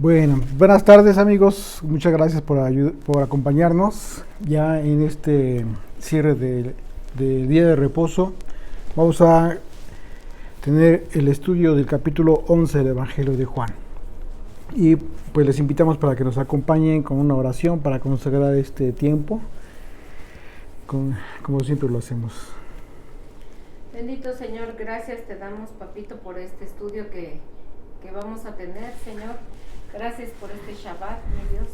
Bueno, buenas tardes amigos, muchas gracias por acompañarnos ya en este cierre de día de reposo. Vamos a tener el estudio del capítulo 11 del Evangelio de Juan. Y pues les invitamos para que nos acompañen con una oración para consagrar este tiempo, como siempre lo hacemos. Bendito Señor, gracias te damos, papito, por este estudio que vamos a tener, Señor. Gracias por este Shabbat, mi Dios.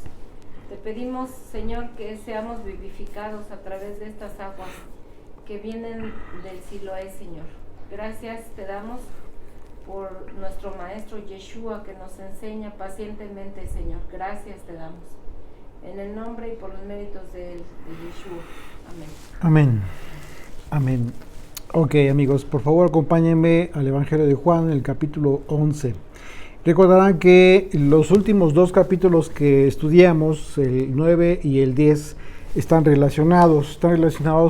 Te pedimos, Señor, que seamos vivificados a través de estas aguas que vienen del Siloé, Señor. Gracias te damos por nuestro Maestro Yeshua que nos enseña pacientemente, Señor. Gracias te damos. En el nombre y por los méritos de Yeshua. Amén. Amén. Amén. Ok, amigos, por favor acompáñenme al Evangelio de Juan, el capítulo 11. Recordarán que los últimos dos capítulos que estudiamos, el 9 y el 10, están relacionados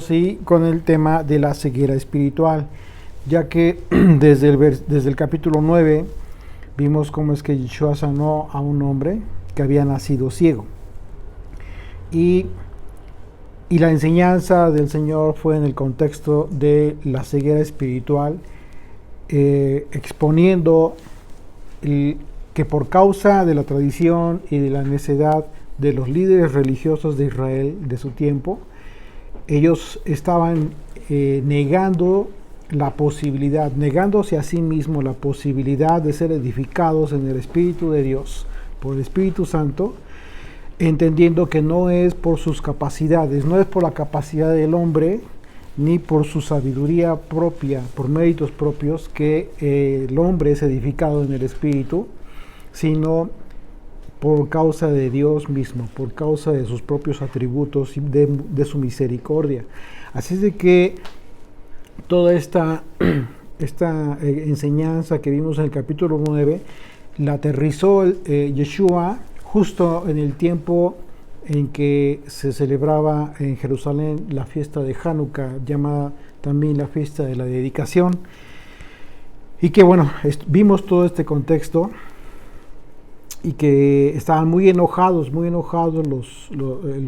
sí con el tema de la ceguera espiritual, ya que desde el capítulo 9 vimos cómo es que Yeshua sanó a un hombre que había nacido ciego. Y la enseñanza del Señor fue en el contexto de la ceguera espiritual, exponiendo que por causa de la tradición y de la necedad de los líderes religiosos de Israel de su tiempo, ellos estaban negándose a sí mismos la posibilidad de ser edificados en el Espíritu de Dios, por el Espíritu Santo, entendiendo que no es por sus capacidades, no es por la capacidad del hombre, ni por su sabiduría propia, por méritos propios, que el hombre es edificado en el Espíritu, sino por causa de Dios mismo, por causa de sus propios atributos y de su misericordia. Así es de que toda esta enseñanza que vimos en el capítulo 9, la aterrizó Yeshua justo en el tiempo en que se celebraba en Jerusalén la fiesta de Hanukkah, llamada también la fiesta de la dedicación. Y que bueno, vimos todo este contexto y que estaban muy enojados los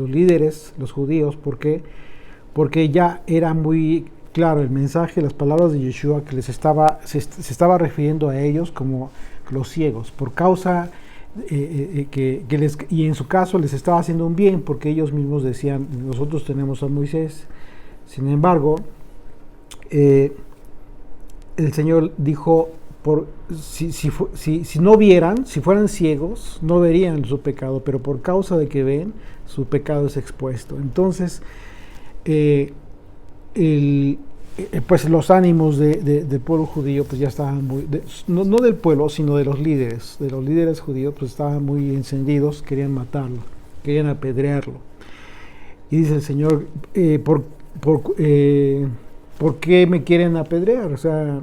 líderes, los judíos. ¿Por qué? Porque ya era muy claro el mensaje, las palabras de Yeshua, que se estaba refiriendo a ellos como los ciegos, por causa y en su caso les estaba haciendo un bien, porque ellos mismos decían: nosotros tenemos a Moisés. Sin embargo, el Señor dijo: si no vieran, si fueran ciegos, no verían su pecado, pero por causa de que ven, su pecado es expuesto. Entonces, pues los ánimos del pueblo judío pues ya estaban no del pueblo, sino de los líderes judíos, pues estaban muy encendidos, querían matarlo, querían apedrearlo. Y dice el Señor: ¿por qué me quieren apedrear? O sea,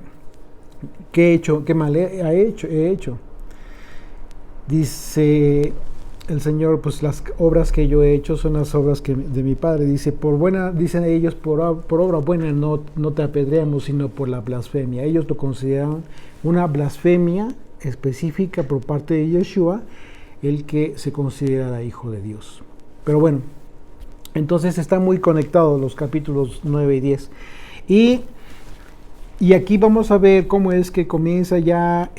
¿qué he hecho? ¿Qué mal he hecho? Dice el Señor: pues las obras que yo he hecho son las obras de mi Padre. Dice: dicen ellos, por obra buena no te apedreamos, sino por la blasfemia. Ellos lo consideraban una blasfemia específica por parte de Yeshua, el que se considerara hijo de Dios. Pero bueno, entonces están muy conectados los capítulos 9 y 10. Y aquí vamos a ver cómo es que comienza ya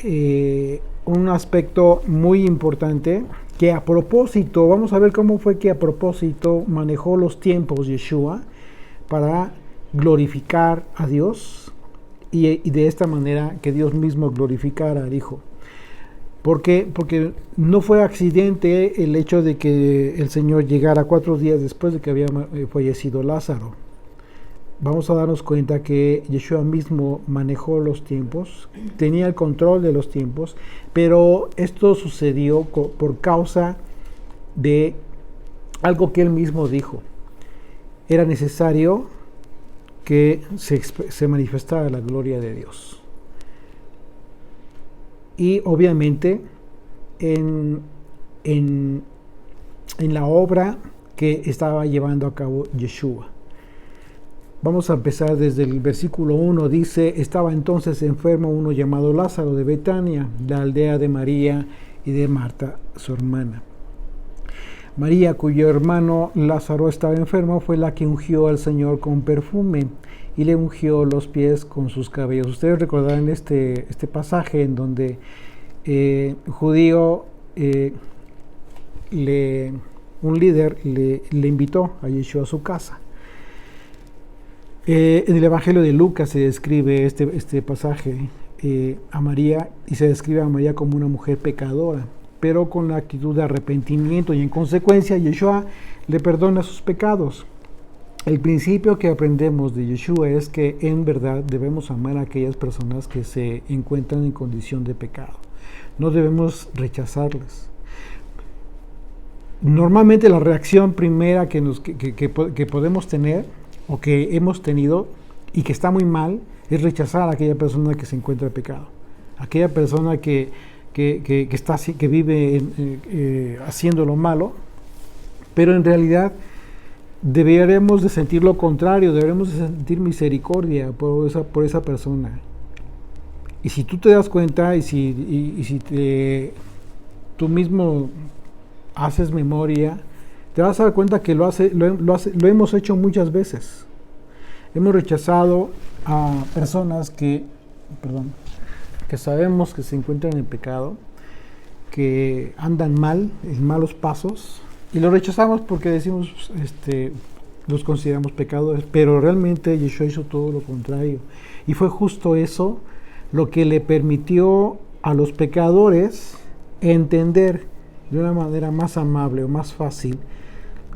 un aspecto muy importante, que a propósito, vamos a ver cómo fue que a propósito manejó los tiempos Yeshua para glorificar a Dios y de esta manera que Dios mismo glorificara al Hijo. ¿Por qué? Porque no fue accidente el hecho de que el Señor llegara 4 días después de que había fallecido Lázaro. Vamos a darnos cuenta que Yeshua mismo manejó los tiempos, tenía el control de los tiempos, pero esto sucedió por causa de algo que él mismo dijo. Era necesario que se manifestara la gloria de Dios. Y obviamente en la obra que estaba llevando a cabo Yeshua. Vamos a empezar desde el versículo 1. Dice: estaba entonces enfermo uno llamado Lázaro de Betania, la aldea de María y de Marta, su hermana. María, cuyo hermano Lázaro estaba enfermo, fue la que ungió al Señor con perfume y le ungió los pies con sus cabellos. Ustedes recordarán este pasaje en donde judío, un líder le invitó a Yeshua a su casa. En el Evangelio de Lucas se describe este pasaje a María, y se describe a María como una mujer pecadora, pero con la actitud de arrepentimiento, y en consecuencia Yeshua le perdona sus pecados. El principio que aprendemos de Yeshua es que en verdad debemos amar a aquellas personas que se encuentran en condición de pecado. No debemos rechazarlas. Normalmente la reacción primera que podemos tener o que hemos tenido y que está muy mal es rechazar a aquella persona que se encuentra en pecado, aquella persona que vive haciendo lo malo, pero en realidad deberíamos de sentir lo contrario, deberíamos de sentir misericordia por esa persona. Y si tú te das cuenta y si tú mismo haces memoria, te vas a dar cuenta que lo hemos hecho muchas veces. Hemos rechazado a personas que sabemos que se encuentran en pecado, que andan mal, en malos pasos, y los rechazamos porque decimos, los consideramos pecadores, pero realmente Yeshua hizo todo lo contrario. Y fue justo eso lo que le permitió a los pecadores entender de una manera más amable o más fácil,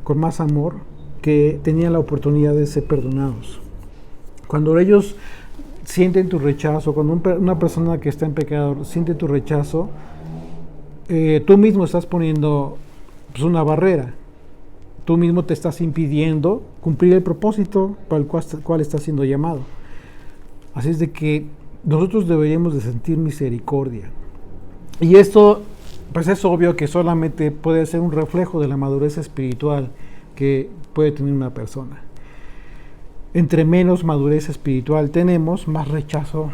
con más amor, que tenían la oportunidad de ser perdonados. Cuando ellos sienten tu rechazo, cuando una persona que está en pecado siente tu rechazo, tú mismo estás poniendo una barrera. Tú mismo te estás impidiendo cumplir el propósito para el cual estás siendo llamado. Así es de que nosotros deberíamos de sentir misericordia. Y esto, pues es obvio que solamente puede ser un reflejo de la madurez espiritual que puede tener una persona. Entre menos madurez espiritual tenemos, más rechazo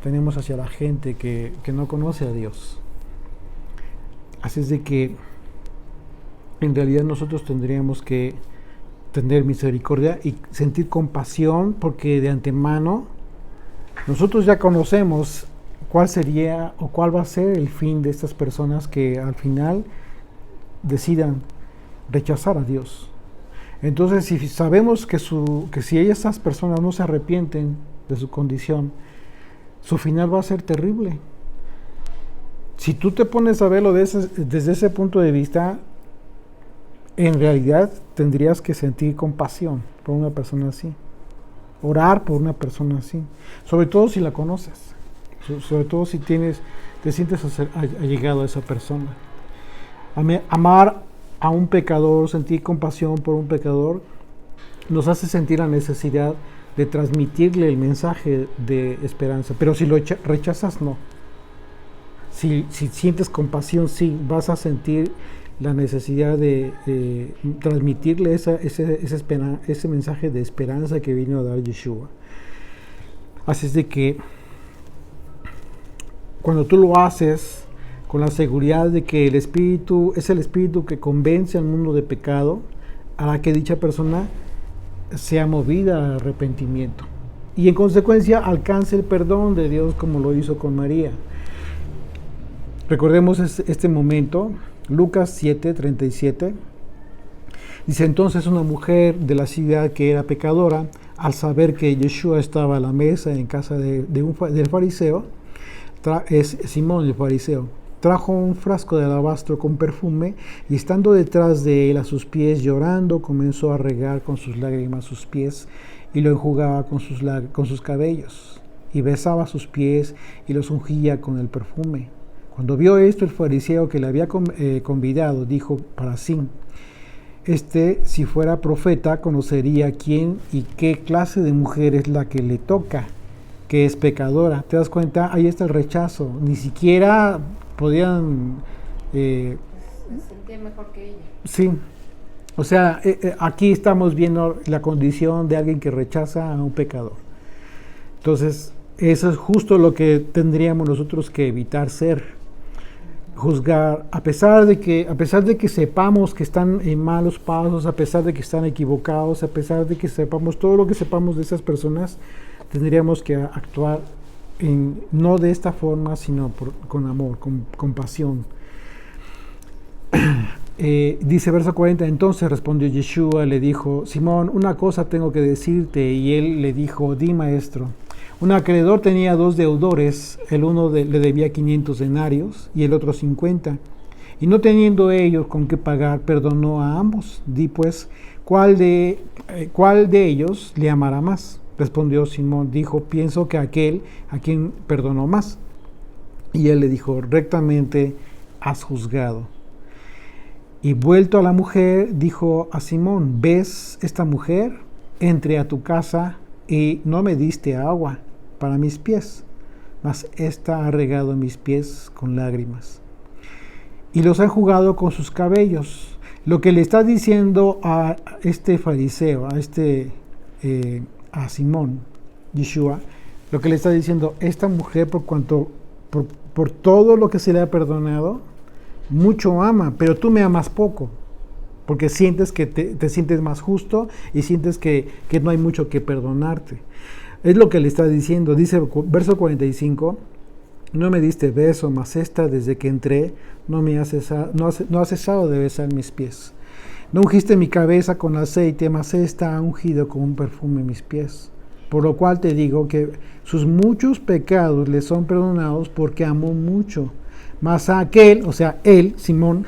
tenemos hacia la gente que no conoce a Dios. Así es de que en realidad nosotros tendríamos que tener misericordia y sentir compasión, porque de antemano nosotros ya conocemos cuál sería o cuál va a ser el fin de estas personas que al final decidan rechazar a Dios. Entonces, si sabemos que si esas personas no se arrepienten de su condición, su final va a ser terrible. Si tú te pones a verlo desde ese punto de vista, en realidad tendrías que sentir compasión por una persona así, orar por una persona así, sobre todo si la conoces, sobre todo si te sientes allegado a esa persona. Amar a un pecador, sentir compasión por un pecador, nos hace sentir la necesidad de transmitirle el mensaje de esperanza. Pero si lo rechazas, no. Si sientes compasión, sí, vas a sentir la necesidad de transmitirle ese mensaje de esperanza que vino a dar Yeshua. Así es de que cuando tú lo haces con la seguridad de que el Espíritu es el Espíritu que convence al mundo de pecado, hará que dicha persona sea movida al arrepentimiento y en consecuencia alcance el perdón de Dios, como lo hizo con María. Recordemos este momento, Lucas 7:37. Dice: entonces una mujer de la ciudad que era pecadora, al saber que Yeshua estaba a la mesa en casa del fariseo, es Simón el fariseo, trajo un frasco de alabastro con perfume, y estando detrás de él a sus pies llorando, comenzó a regar con sus lágrimas sus pies y lo enjugaba con sus cabellos, y besaba sus pies y los ungía con el perfume. Cuando vio esto, el fariseo que le había convidado dijo para sí: si fuera profeta, conocería quién y qué clase de mujer es la que le toca, que es pecadora. ¿Te das cuenta? Ahí está el rechazo. Ni siquiera podían... se sentía mejor que ella. Sí. O sea, aquí estamos viendo la condición de alguien que rechaza a un pecador. Entonces, eso es justo lo que tendríamos nosotros que evitar ser. juzgar, a pesar de que sepamos que están en malos pasos, a pesar de que están equivocados, a pesar de que sepamos todo lo que sepamos de esas personas, tendríamos que actuar no de esta forma, sino con amor, con compasión. Dice verso 40, entonces respondió Yeshua, le dijo, Simón, una cosa tengo que decirte, y él le dijo, di, maestro. Un acreedor tenía 2 deudores, el uno le debía 500 denarios y el otro 50, y no teniendo ellos con qué pagar, perdonó a ambos. Di pues, ¿cuál de ellos le amará más? Respondió Simón, dijo, pienso que aquel a quien perdonó más. Y él le dijo, rectamente has juzgado. Y vuelto a la mujer, dijo a Simón, ¿ves esta mujer? Entré a tu casa y no me diste agua para mis pies, mas ésta ha regado mis pies con lágrimas y los ha enjugado con sus cabellos. Lo que le está diciendo a este fariseo, a Simón, Yeshua, lo que le está diciendo, esta mujer por todo lo que se le ha perdonado, mucho ama, pero tú me amas poco, porque sientes que te sientes más justo y sientes que no hay mucho que perdonarte. Es lo que le está diciendo. Dice verso 45, no me diste beso, mas esta desde que entré no ha cesado de besar mis pies. No ungiste mi cabeza con aceite, mas esta ha ungido con un perfume mis pies. Por lo cual te digo que sus muchos pecados le son perdonados porque amó mucho. Mas a aquel, o sea, él, Simón,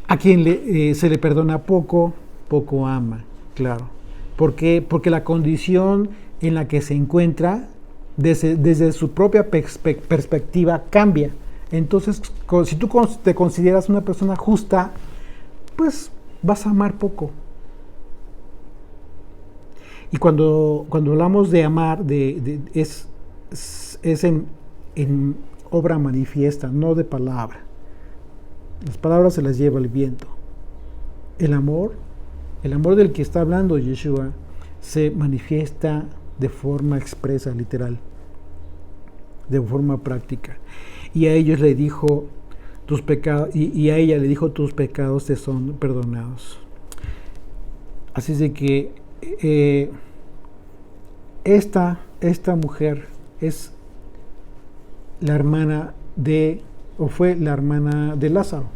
a quien se le perdona poco, poco ama, claro. ¿Por qué? Porque la condición en la que se encuentra, desde su propia perspectiva, cambia. Entonces, si tú te consideras una persona justa, pues vas a amar poco. Y cuando hablamos de amar, es en obra manifiesta, no de palabra. Las palabras se las lleva el viento. El amor del que está hablando Yeshua, se manifiesta de forma expresa, literal, de forma práctica. Y a ellos le dijo, tus pecados, y a ella le dijo, tus pecados te son perdonados. Así es de que esta mujer es la hermana fue la hermana de Lázaro,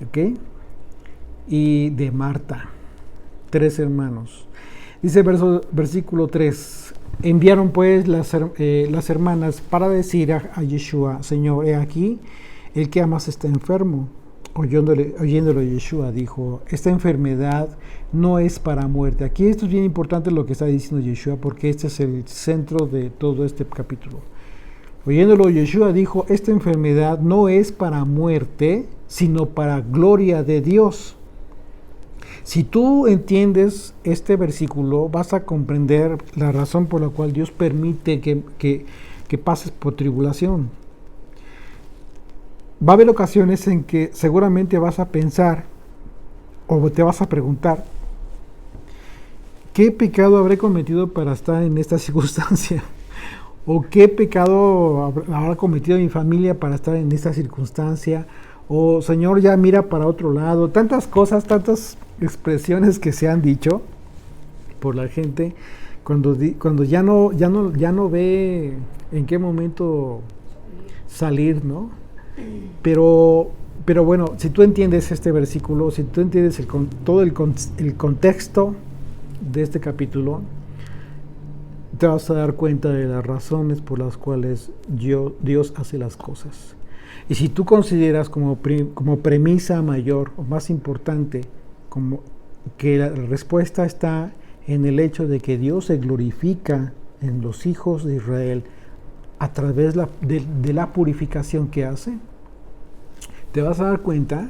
¿ok? Y de Marta, 3 hermanos. Dice versículo 3, enviaron pues las hermanas para decir a Yeshua, Señor, he aquí, el que amas está enfermo. Oyéndolo Yeshua dijo, esta enfermedad no es para muerte. Aquí esto es bien importante lo que está diciendo Yeshua, porque este es el centro de todo este capítulo. Oyéndolo Yeshua dijo, esta enfermedad no es para muerte, sino para gloria de Dios. Si tú entiendes este versículo, vas a comprender la razón por la cual Dios permite que pases por tribulación. Va a haber ocasiones en que seguramente vas a pensar o te vas a preguntar, ¿qué pecado habré cometido para estar en esta circunstancia? ¿O qué pecado habrá cometido mi familia para estar en esta circunstancia? O Señor, ya mira para otro lado. Tantas cosas, tantas expresiones que se han dicho por la gente cuando ya no ve en qué momento salir, ¿no? Pero bueno, si tú entiendes este versículo, si tú entiendes todo el contexto de este capítulo, te vas a dar cuenta de las razones por las cuales Dios hace las cosas. Y si tú consideras como premisa mayor o más importante como que la respuesta está en el hecho de que Dios se glorifica en los hijos de Israel a través de la purificación que hace, te vas a dar cuenta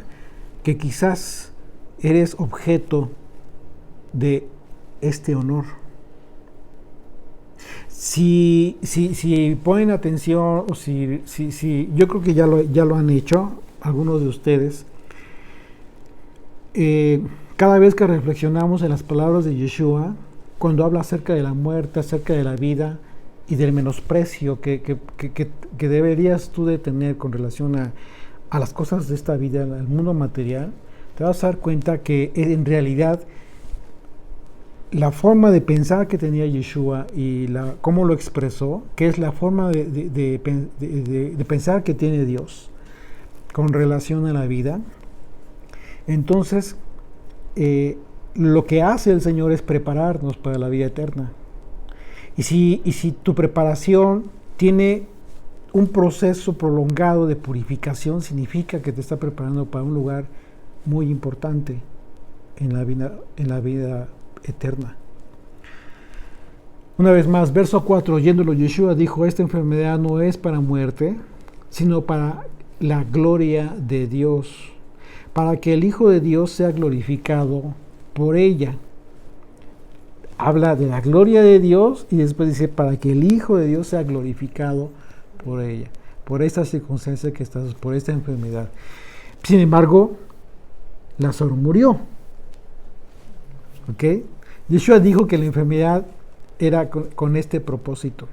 que quizás eres objeto de este honor. Si ponen atención, o si yo creo que ya lo han hecho algunos de ustedes, cada vez que reflexionamos en las palabras de Yeshua, cuando habla acerca de la muerte, acerca de la vida, y del menosprecio que deberías tú de tener con relación a las cosas de esta vida, al mundo material, te vas a dar cuenta que en realidad la forma de pensar que tenía Yeshua y cómo lo expresó, que es la forma de pensar que tiene Dios con relación a la vida. Entonces, lo que hace el Señor es prepararnos para la vida eterna. Y si tu preparación tiene un proceso prolongado de purificación, significa que te está preparando para un lugar muy importante en la vida eterna. Una vez más, verso 4, oyéndolo Yeshua dijo: esta enfermedad no es para muerte, sino para la gloria de Dios, para que el Hijo de Dios sea glorificado por ella. Habla de la gloria de Dios y después dice para que el Hijo de Dios sea glorificado por ella, por esta circunstancia que estás, por esta enfermedad. Sin embargo, Lázaro murió. ¿Ok? Yeshua dijo que la enfermedad era con este propósito.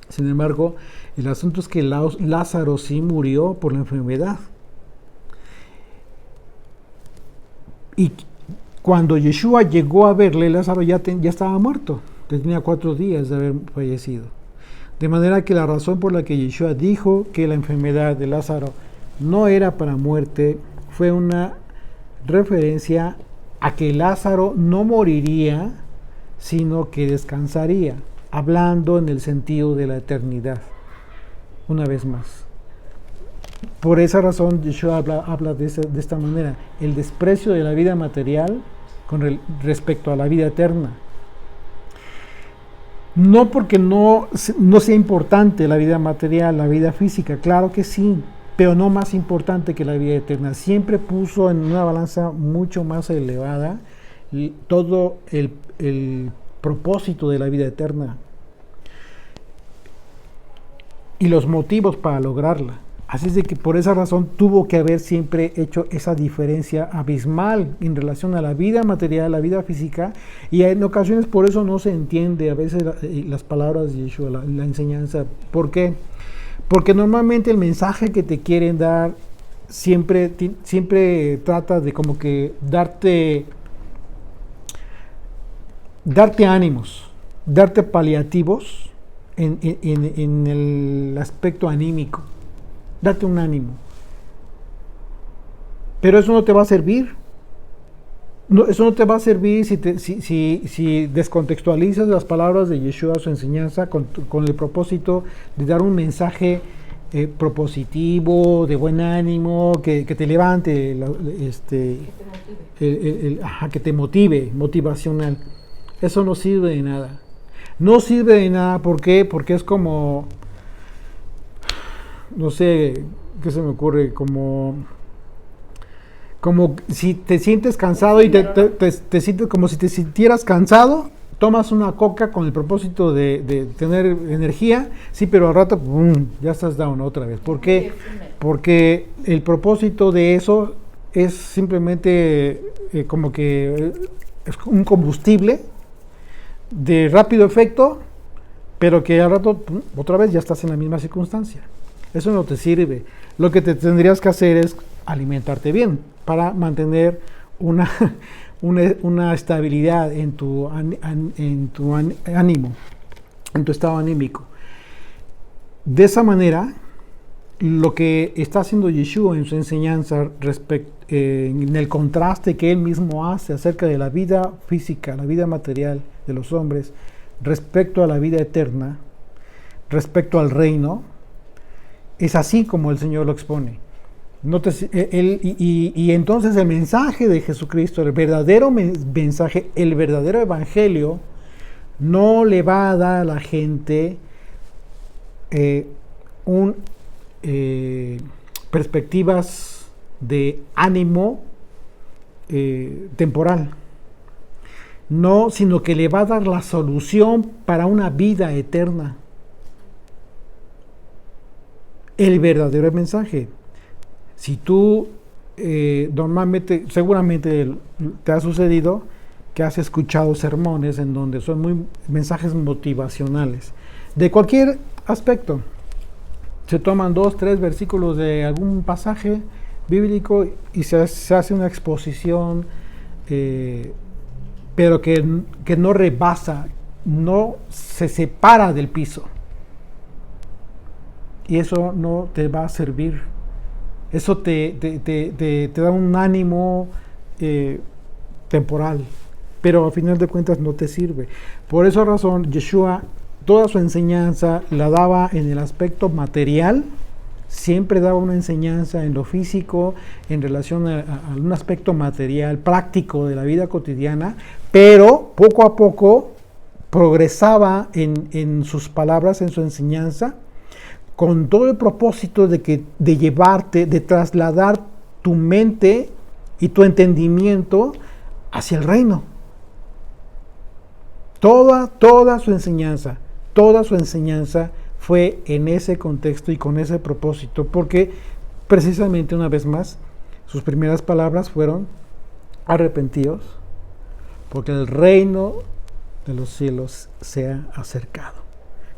Sin embargo, el asunto es que Lázaro sí murió por la enfermedad. Y cuando Yeshua llegó a verle, Lázaro ya estaba muerto. Tenía 4 días de haber fallecido. De manera que la razón por la que Yeshua dijo que la enfermedad de Lázaro no era para muerte fue una referencia a que Lázaro no moriría, sino que descansaría, hablando en el sentido de la eternidad. Una vez más. Por esa razón Yeshua habla de esta manera, el desprecio de la vida material respecto a la vida eterna. No porque no sea importante la vida material, la vida física, claro que sí, pero no más importante que la vida eterna. Siempre puso en una balanza mucho más elevada todo el propósito de la vida eterna y los motivos para lograrla. Así es de que por esa razón tuvo que haber siempre hecho esa diferencia abismal en relación a la vida material, la vida física, y en ocasiones por eso no se entiende a veces las palabras de Yeshua, la enseñanza. ¿Por qué? Porque normalmente el mensaje que te quieren dar siempre trata de como que darte ánimos, darte paliativos en el aspecto anímico. Date un ánimo. Pero eso no te va a servir. Eso no te va a servir si descontextualizas las palabras de Yeshua, su enseñanza, con el propósito de dar un mensaje propositivo, de buen ánimo, que te levante, que te motive, motivacional. Eso no sirve de nada. No sirve de nada, ¿por qué? Porque es como, no sé, ¿qué se me ocurre? Como si te sientes cansado y te sientes como si te sintieras cansado, tomas una coca con el propósito de tener energía, sí, pero al rato ya estás down otra vez. ¿Por qué? Porque el propósito de eso es simplemente como que es un combustible de rápido efecto, pero que al rato otra vez ya estás en la misma circunstancia. Eso no te sirve. Lo que te tendrías que hacer es alimentarte bien para mantener una estabilidad en tu ánimo, en tu estado anímico. De esa manera, lo que está haciendo Yeshua en su enseñanza en el contraste que él mismo hace acerca de la vida física, la vida material de los hombres, respecto a la vida eterna, respecto al reino, es así como el Señor lo expone. Y entonces el mensaje de Jesucristo, el verdadero mensaje, el verdadero evangelio, no le va a dar a la gente perspectivas de ánimo temporal. No, sino que le va a dar la solución para una vida eterna. El verdadero mensaje. Si tú normalmente, seguramente te ha sucedido que has escuchado sermones en donde son mensajes motivacionales, de cualquier aspecto. Se toman 2, 3 versículos de algún pasaje bíblico y se hace una exposición, pero que no rebasa, no se separa del piso. Y eso no te va a servir. Eso te da un ánimo temporal, pero al final de cuentas no te sirve. Por esa razón, Yeshua, toda su enseñanza la daba en el aspecto material, siempre daba una enseñanza en lo físico, en relación a un aspecto material, práctico de la vida cotidiana, pero poco a poco progresaba en sus palabras, en su enseñanza, con todo el propósito de llevarte, de trasladar tu mente y tu entendimiento hacia el reino. Toda su enseñanza fue en ese contexto y con ese propósito, porque precisamente, una vez más, sus primeras palabras fueron: arrepentíos, porque el reino de los cielos se ha acercado.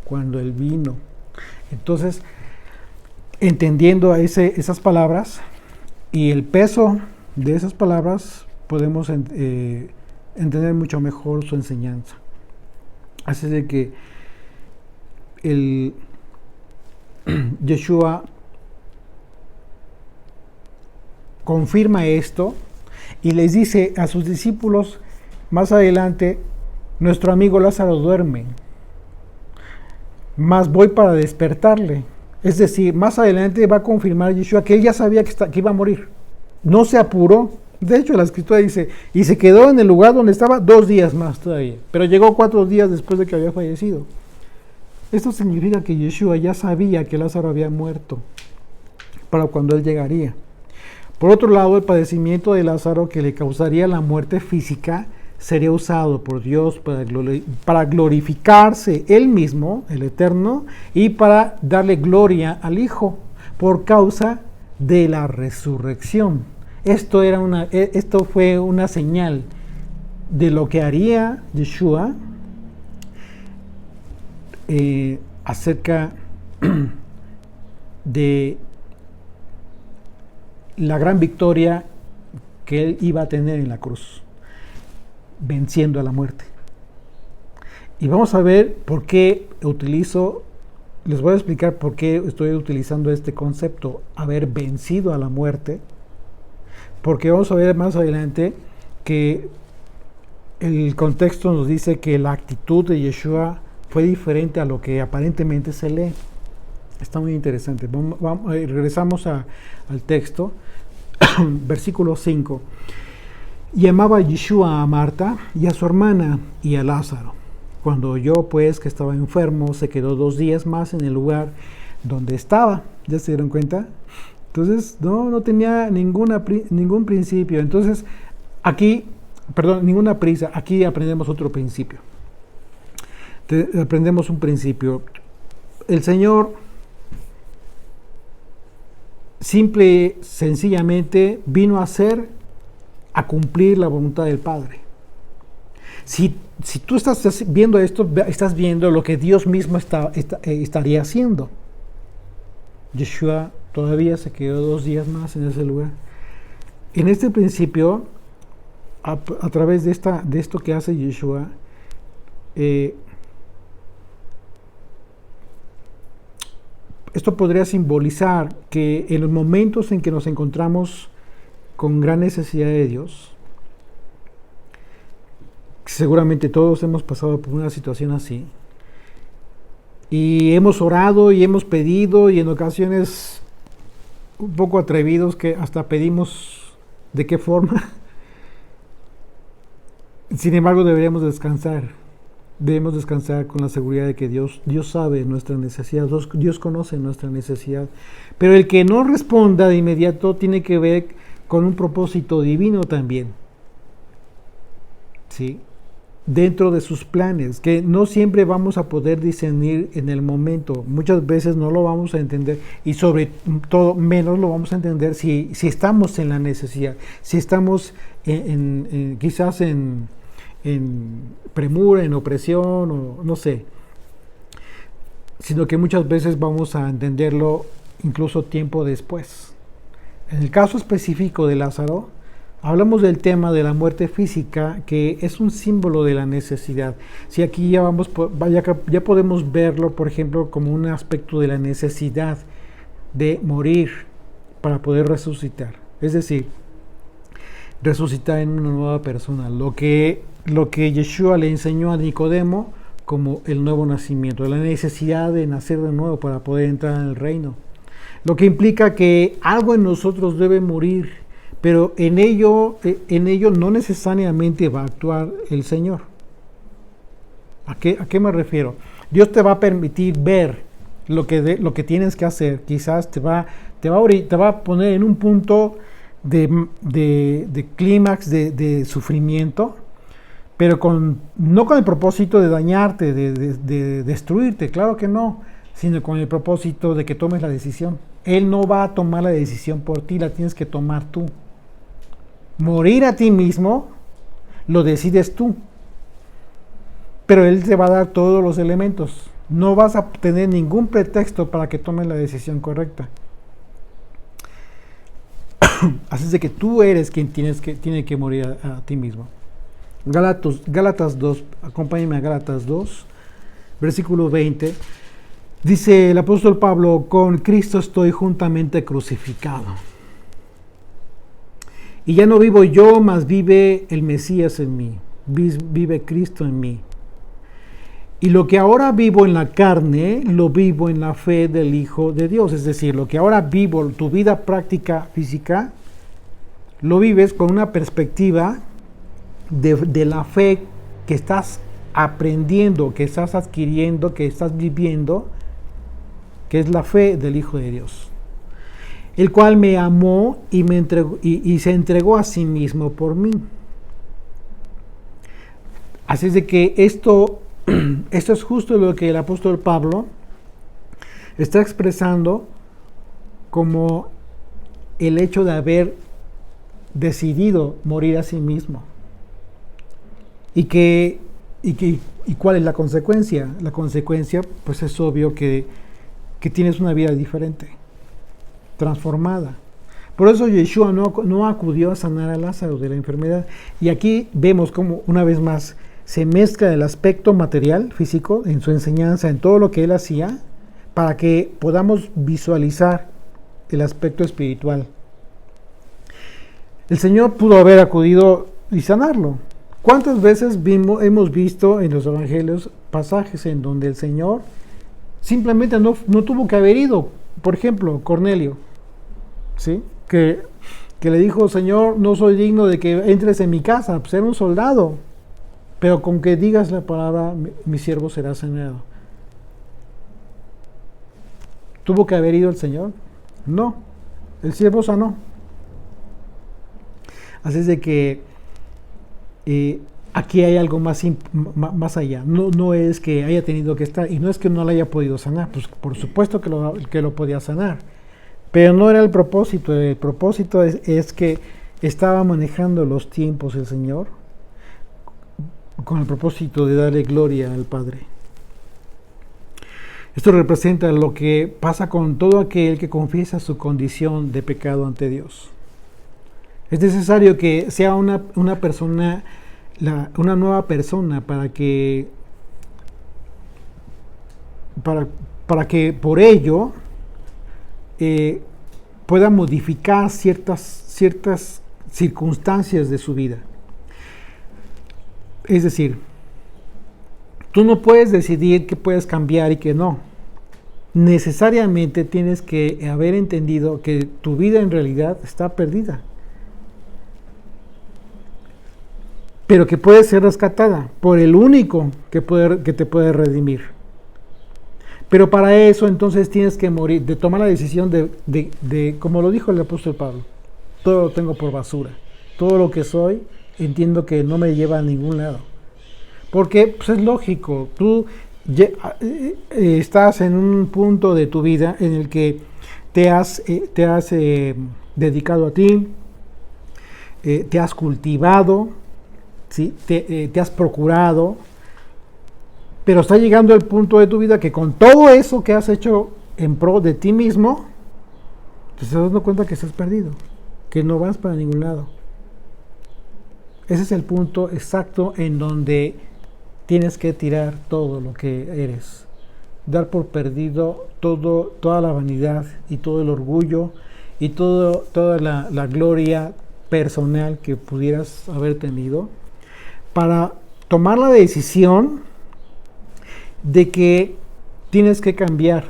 Cuando Él vino. Entonces, entendiendo esas palabras y el peso de esas palabras, podemos entender mucho mejor su enseñanza. Así de que Yeshua confirma esto y les dice a sus discípulos más adelante: nuestro amigo Lázaro duerme, mas voy para despertarle. Es decir, más adelante va a confirmar Yeshua que él ya sabía que iba a morir. No se apuró. De hecho, la escritura dice, y se quedó en el lugar donde estaba 2 días más todavía, pero llegó 4 días después de que había fallecido. Esto significa que Yeshua ya sabía que Lázaro había muerto para cuando él llegaría. Por otro lado, el padecimiento de Lázaro, que le causaría la muerte física, sería usado por Dios para glorificarse Él mismo, el Eterno, y para darle gloria al Hijo, por causa de la resurrección. Esto fue una señal de lo que haría Yeshua acerca de la gran victoria que Él iba a tener en la cruz, venciendo a la muerte. Y vamos a ver por qué les voy a explicar por qué estoy utilizando este concepto, haber vencido a la muerte, porque vamos a ver más adelante que el contexto nos dice que la actitud de Yeshua fue diferente a lo que aparentemente se lee. Está muy interesante. Regresamos al texto, versículo 5. Y amaba Yeshua a Marta y a su hermana y a Lázaro. Cuando oyó pues que estaba enfermo, se quedó 2 días más en el lugar donde estaba. ¿Ya se dieron cuenta? Entonces no tenía ningún principio. Entonces ninguna prisa. Aquí aprendemos otro principio. Aprendemos un principio. El Señor sencillamente vino a cumplir la voluntad del Padre. Si tú estás viendo esto, estás viendo lo que Dios mismo estaría haciendo. Yeshua todavía se quedó 2 días más en ese lugar. En este principio, a través de esto que hace Yeshua, esto podría simbolizar que en los momentos en que nos encontramos con gran necesidad de Dios, seguramente todos hemos pasado por una situación así, y hemos orado y hemos pedido, y en ocasiones un poco atrevidos, que hasta pedimos de qué forma. Sin embargo, debemos descansar con la seguridad de que Dios sabe nuestra necesidad, Dios conoce nuestra necesidad. Pero el que no responda de inmediato tiene que ver con un propósito divino también, ¿sí? Dentro de sus planes, que no siempre vamos a poder discernir en el momento. Muchas veces no lo vamos a entender, y sobre todo menos lo vamos a entender si estamos en la necesidad, si estamos quizás en premura, en opresión, o no sé. sino que muchas veces vamos a entenderlo incluso tiempo después. En el caso específico de Lázaro, hablamos del tema de la muerte física, que es un símbolo de la necesidad. Si aquí ya podemos verlo, por ejemplo, como un aspecto de la necesidad de morir para poder resucitar. Es decir, resucitar en una nueva persona. Lo que Yeshua le enseñó a Nicodemo como el nuevo nacimiento, la necesidad de nacer de nuevo para poder entrar en el reino. Lo que implica que algo en nosotros debe morir, pero en ello no necesariamente va a actuar el Señor. ¿A qué me refiero? Dios te va a permitir ver lo que tienes que hacer. Quizás te va a poner en un punto de clímax, de sufrimiento, pero no con el propósito de dañarte, de destruirte, claro que no, sino con el propósito de que tomes la decisión. Él no va a tomar la decisión por ti, la tienes que tomar tú. Morir a ti mismo lo decides tú, pero Él te va a dar todos los elementos. No vas a tener ningún pretexto para que tomes la decisión correcta. Así es de que tú eres quien tiene que morir a ti mismo. Gálatas 2, acompáñenme a Gálatas 2, versículo 20. Dice el apóstol Pablo: con Cristo estoy juntamente crucificado. Y ya no vivo yo, mas vive el Mesías en mí. Vive Cristo en mí. Y lo que ahora vivo en la carne, lo vivo en la fe del Hijo de Dios. Es decir, lo que ahora vivo, tu vida práctica física, lo vives con una perspectiva de la fe que estás aprendiendo, que estás adquiriendo, que estás viviendo, que es la fe del Hijo de Dios, el cual me amó y me entregó, y se entregó a sí mismo por mí. Así es de que esto es justo lo que el apóstol Pablo está expresando como el hecho de haber decidido morir a sí mismo. ¿Y cuál es la consecuencia? La consecuencia, pues es obvio que tienes una vida diferente, transformada. Por eso Yeshua no acudió a sanar a Lázaro de la enfermedad. Y aquí vemos cómo, una vez más, se mezcla el aspecto material, físico, en su enseñanza, en todo lo que él hacía, para que podamos visualizar el aspecto espiritual. El Señor pudo haber acudido y sanarlo. ¿Cuántas veces hemos visto en los evangelios pasajes en donde el Señor simplemente no tuvo que haber ido? Por ejemplo, Cornelio, ¿sí? Que le dijo: Señor, no soy digno de que entres en mi casa, pues era un soldado, pero con que digas la palabra, mi siervo será sanado. ¿Tuvo que haber ido el Señor? No, el siervo sanó. Así es de que aquí hay algo más allá. No es que haya tenido que estar, y no es que no lo haya podido sanar, pues por supuesto que lo podía sanar, pero no era el propósito. El propósito es que estaba manejando los tiempos el Señor con el propósito de darle gloria al Padre. Esto representa lo que pasa con todo aquel que confiesa su condición de pecado ante Dios. Es necesario que sea una persona, una nueva persona, para que por ello pueda modificar ciertas circunstancias de su vida. Es decir, tú no puedes decidir qué puedes cambiar y qué no. Necesariamente tienes que haber entendido que tu vida en realidad está perdida, pero que puede ser rescatada por el único que te puede redimir. Pero para eso entonces tienes que morir, de tomar la decisión de como lo dijo el apóstol Pablo: todo lo tengo por basura, todo lo que soy entiendo que no me lleva a ningún lado. Porque pues es lógico, tú estás en un punto de tu vida en el que te has dedicado a ti, te has cultivado, ¿sí? Te has procurado, Pero está llegando el punto de tu vida que con todo eso que has hecho en pro de ti mismo, te estás dando cuenta que estás perdido, que no vas para ningún lado. Ese es el punto exacto en donde tienes que tirar todo lo que eres. Dar por perdido toda la vanidad y todo el orgullo y toda la gloria personal que pudieras haber tenido, para tomar la decisión de que tienes que cambiar.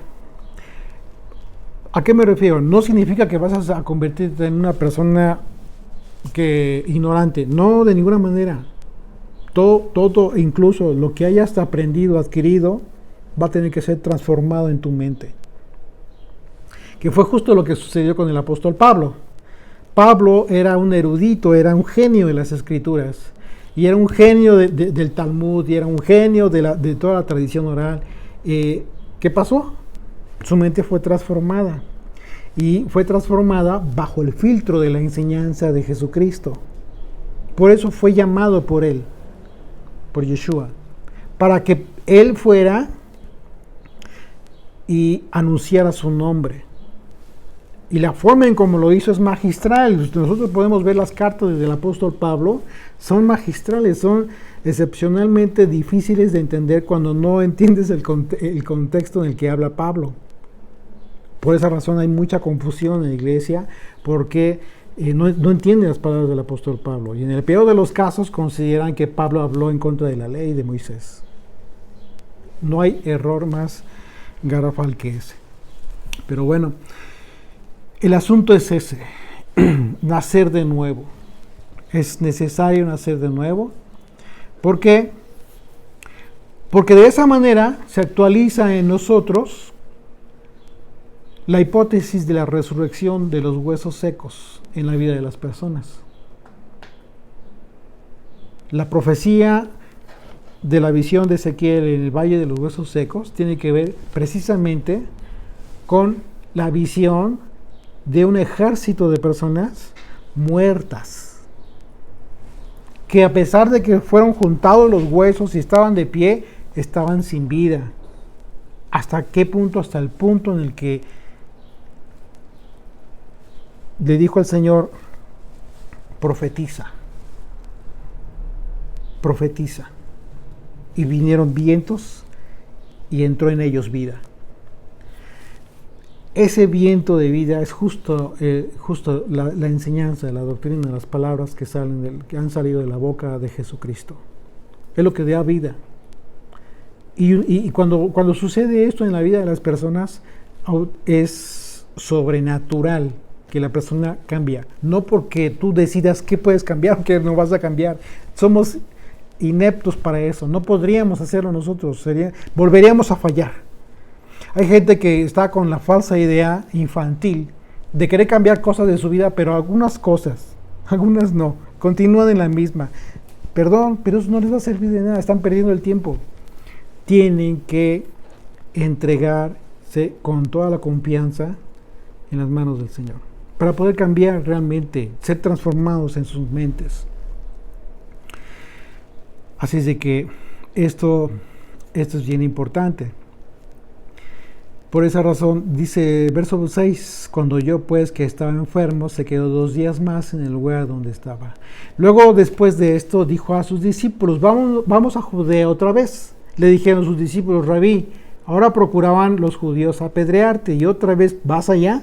¿A qué me refiero? No significa que vas a convertirte en una persona ignorante, no, de ninguna manera. Todo, incluso lo que hayas aprendido, adquirido, va a tener que ser transformado en tu mente. Que fue justo lo que sucedió con el apóstol Pablo. Pablo era un erudito, era un genio de las escrituras, y era un genio del Talmud, y era un genio de toda la tradición oral. ¿Qué pasó? Su mente fue transformada, y fue transformada bajo el filtro de la enseñanza de Jesucristo. Por eso fue llamado por él, por Yeshua, para que él fuera y anunciara su nombre. Y la forma en cómo lo hizo es magistral. Nosotros podemos ver las cartas del apóstol Pablo, son magistrales, son excepcionalmente difíciles de entender cuando no entiendes el contexto en el que habla Pablo. Por esa razón hay mucha confusión en la iglesia, porque no entienden las palabras del apóstol Pablo. Y en el peor de los casos consideran que Pablo habló en contra de la ley de Moisés. No hay error más garrafal que ese. Pero bueno, el asunto es ese, nacer de nuevo. Es necesario nacer de nuevo. ¿Por qué? Porque de esa manera se actualiza en nosotros la hipótesis de la resurrección de los huesos secos en la vida de las personas. La profecía de la visión de Ezequiel en el Valle de los Huesos Secos tiene que ver precisamente con la visión de un ejército de personas muertas, que a pesar de que fueron juntados los huesos y estaban de pie, estaban sin vida. ¿Hasta qué punto? Hasta el punto en el que le dijo al Señor: profetiza, profetiza. Y vinieron vientos y entró en ellos vida. Ese viento de vida es justo la enseñanza, la doctrina, las palabras que han salido de la boca de Jesucristo. Es lo que da vida. Y cuando sucede esto en la vida de las personas, es sobrenatural que la persona cambia. No porque tú decidas qué puedes cambiar o qué no vas a cambiar. Somos ineptos para eso. No podríamos hacerlo nosotros. Volveríamos a fallar. Hay gente que está con la falsa idea infantil de querer cambiar cosas de su vida, pero algunas cosas, algunas no, continúan en la misma. Perdón, pero eso no les va a servir de nada, están perdiendo el tiempo. Tienen que entregarse con toda la confianza en las manos del Señor, para poder cambiar realmente, ser transformados en sus mentes. Así es de que esto es bien importante. Por esa razón, dice verso 6, cuando yo pues que estaba enfermo, se quedó 2 días más en el lugar donde estaba. Luego, después de esto, dijo a sus discípulos: vamos a Judea otra vez. Le dijeron sus discípulos: Rabí, ahora procuraban los judíos apedrearte, ¿y otra vez vas allá?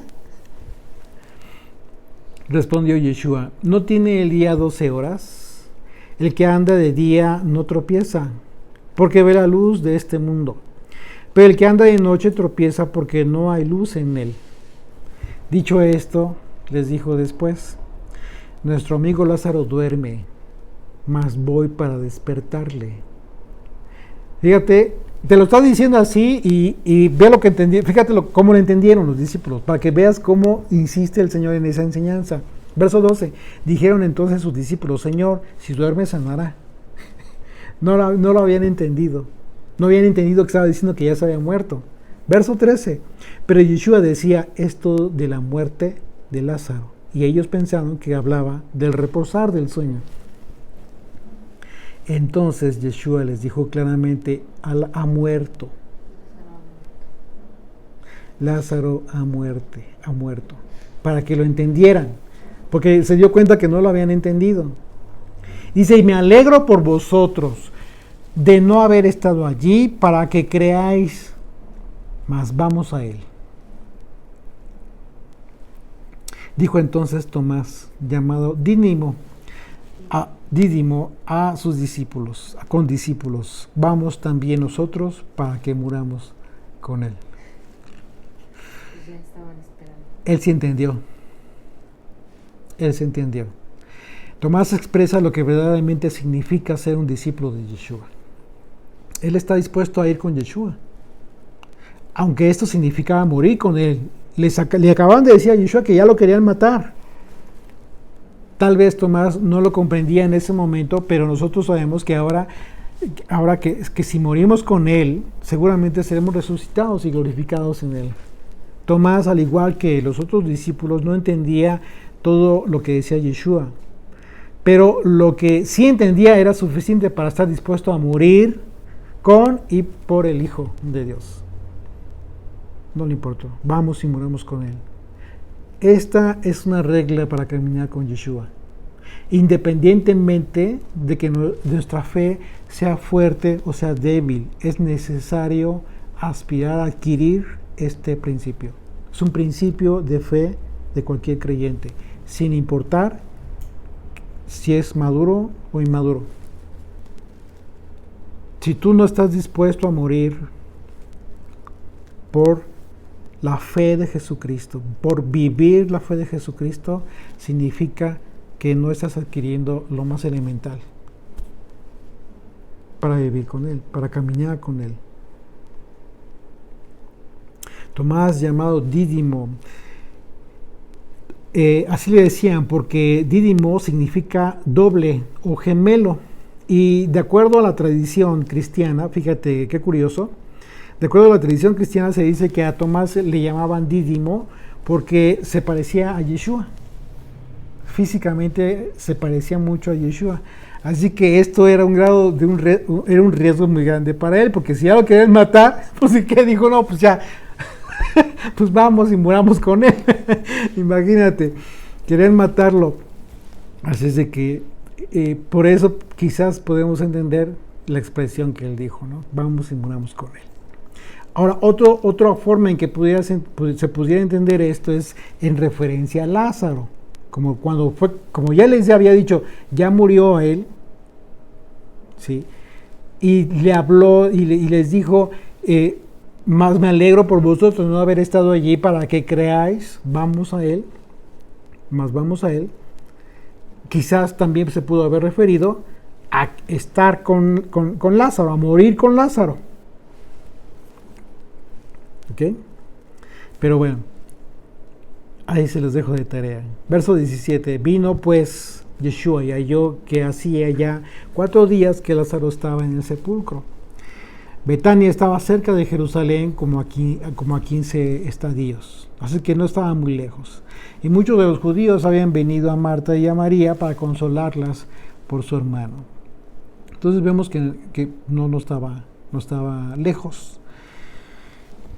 Respondió Yeshua: ¿no tiene el día 12 horas? El que anda de día no tropieza, porque ve la luz de este mundo. Pero el que anda de noche tropieza porque no hay luz en él. Dicho esto, les dijo después: nuestro amigo Lázaro duerme, mas voy para despertarle. Fíjate, te lo está diciendo así y ve lo que entendí. Fíjate cómo lo entendieron los discípulos, para que veas cómo insiste el Señor en esa enseñanza. Verso 12, dijeron entonces sus discípulos: Señor, si duerme sanará. No lo habían entendido. No habían entendido que estaba diciendo que ya se había muerto. Verso 13, pero Yeshua decía esto de la muerte de Lázaro, y ellos pensaron que hablaba del reposar del sueño. Entonces Yeshua les dijo claramente, ha muerto. Lázaro ha muerto, para que lo entendieran, porque se dio cuenta que no lo habían entendido. Dice, y me alegro por vosotros de no haber estado allí para que creáis, mas vamos a él. Dijo entonces Tomás, llamado Dídimo, a sus discípulos, con discípulos, vamos también nosotros para que muramos con él. Ya estaban esperando. Él se entendió. Tomás expresa lo que verdaderamente significa ser un discípulo de Yeshua. Él está dispuesto a ir con Yeshua, aunque esto significaba morir con él. Le acababan de decir a Yeshua que ya lo querían matar. Tal vez Tomás no lo comprendía en ese momento, pero nosotros sabemos que ahora que si morimos con él, seguramente seremos resucitados y glorificados en él. Tomás, al igual que los otros discípulos, no entendía todo lo que decía Yeshua, pero lo que sí entendía era suficiente para estar dispuesto a morir con y por el Hijo de Dios. No le importó, vamos y moramos con él. Esta es una regla para caminar con Yeshua. Independientemente de que nuestra fe sea fuerte o sea débil, es necesario aspirar a adquirir este principio. Es un principio de fe de cualquier creyente, sin importar si es maduro o inmaduro. Si tú no estás dispuesto a morir por la fe de Jesucristo, por vivir la fe de Jesucristo, significa que no estás adquiriendo lo más elemental para vivir con Él, para caminar con Él. Tomás, llamado Dídimo, así le decían, porque Dídimo significa doble o gemelo, y de acuerdo a la tradición cristiana, fíjate qué curioso, de acuerdo a la tradición cristiana se dice que a Tomás le llamaban Dídimo porque se parecía a Yeshua. Físicamente se parecía mucho a Yeshua. Así que esto era un grado de era un riesgo muy grande para él, porque si ya lo querían matar, pues ¿y qué? Dijo, no, pues ya, pues vamos y muramos con él. Imagínate, querían matarlo. Así es de que por eso quizás podemos entender la expresión que él dijo, ¿no? Vamos y muramos con él. Ahora, otra forma en que se pudiera entender esto es en referencia a Lázaro. Como ya les había dicho, ya murió él, ¿sí? Y le habló y les dijo, más me alegro por vosotros no haber estado allí para que creáis, vamos a él. Quizás también se pudo haber referido a estar con Lázaro, a morir con Lázaro. ¿Ok? Pero bueno, ahí se los dejo de tarea. Verso 17. Vino pues Yeshua y halló que hacía ya 4 días que Lázaro estaba en el sepulcro. Betania estaba cerca de Jerusalén como a 15 estadios, así que no estaba muy lejos. Y muchos de los judíos habían venido a Marta y a María para consolarlas por su hermano. Entonces vemos que no estaba lejos.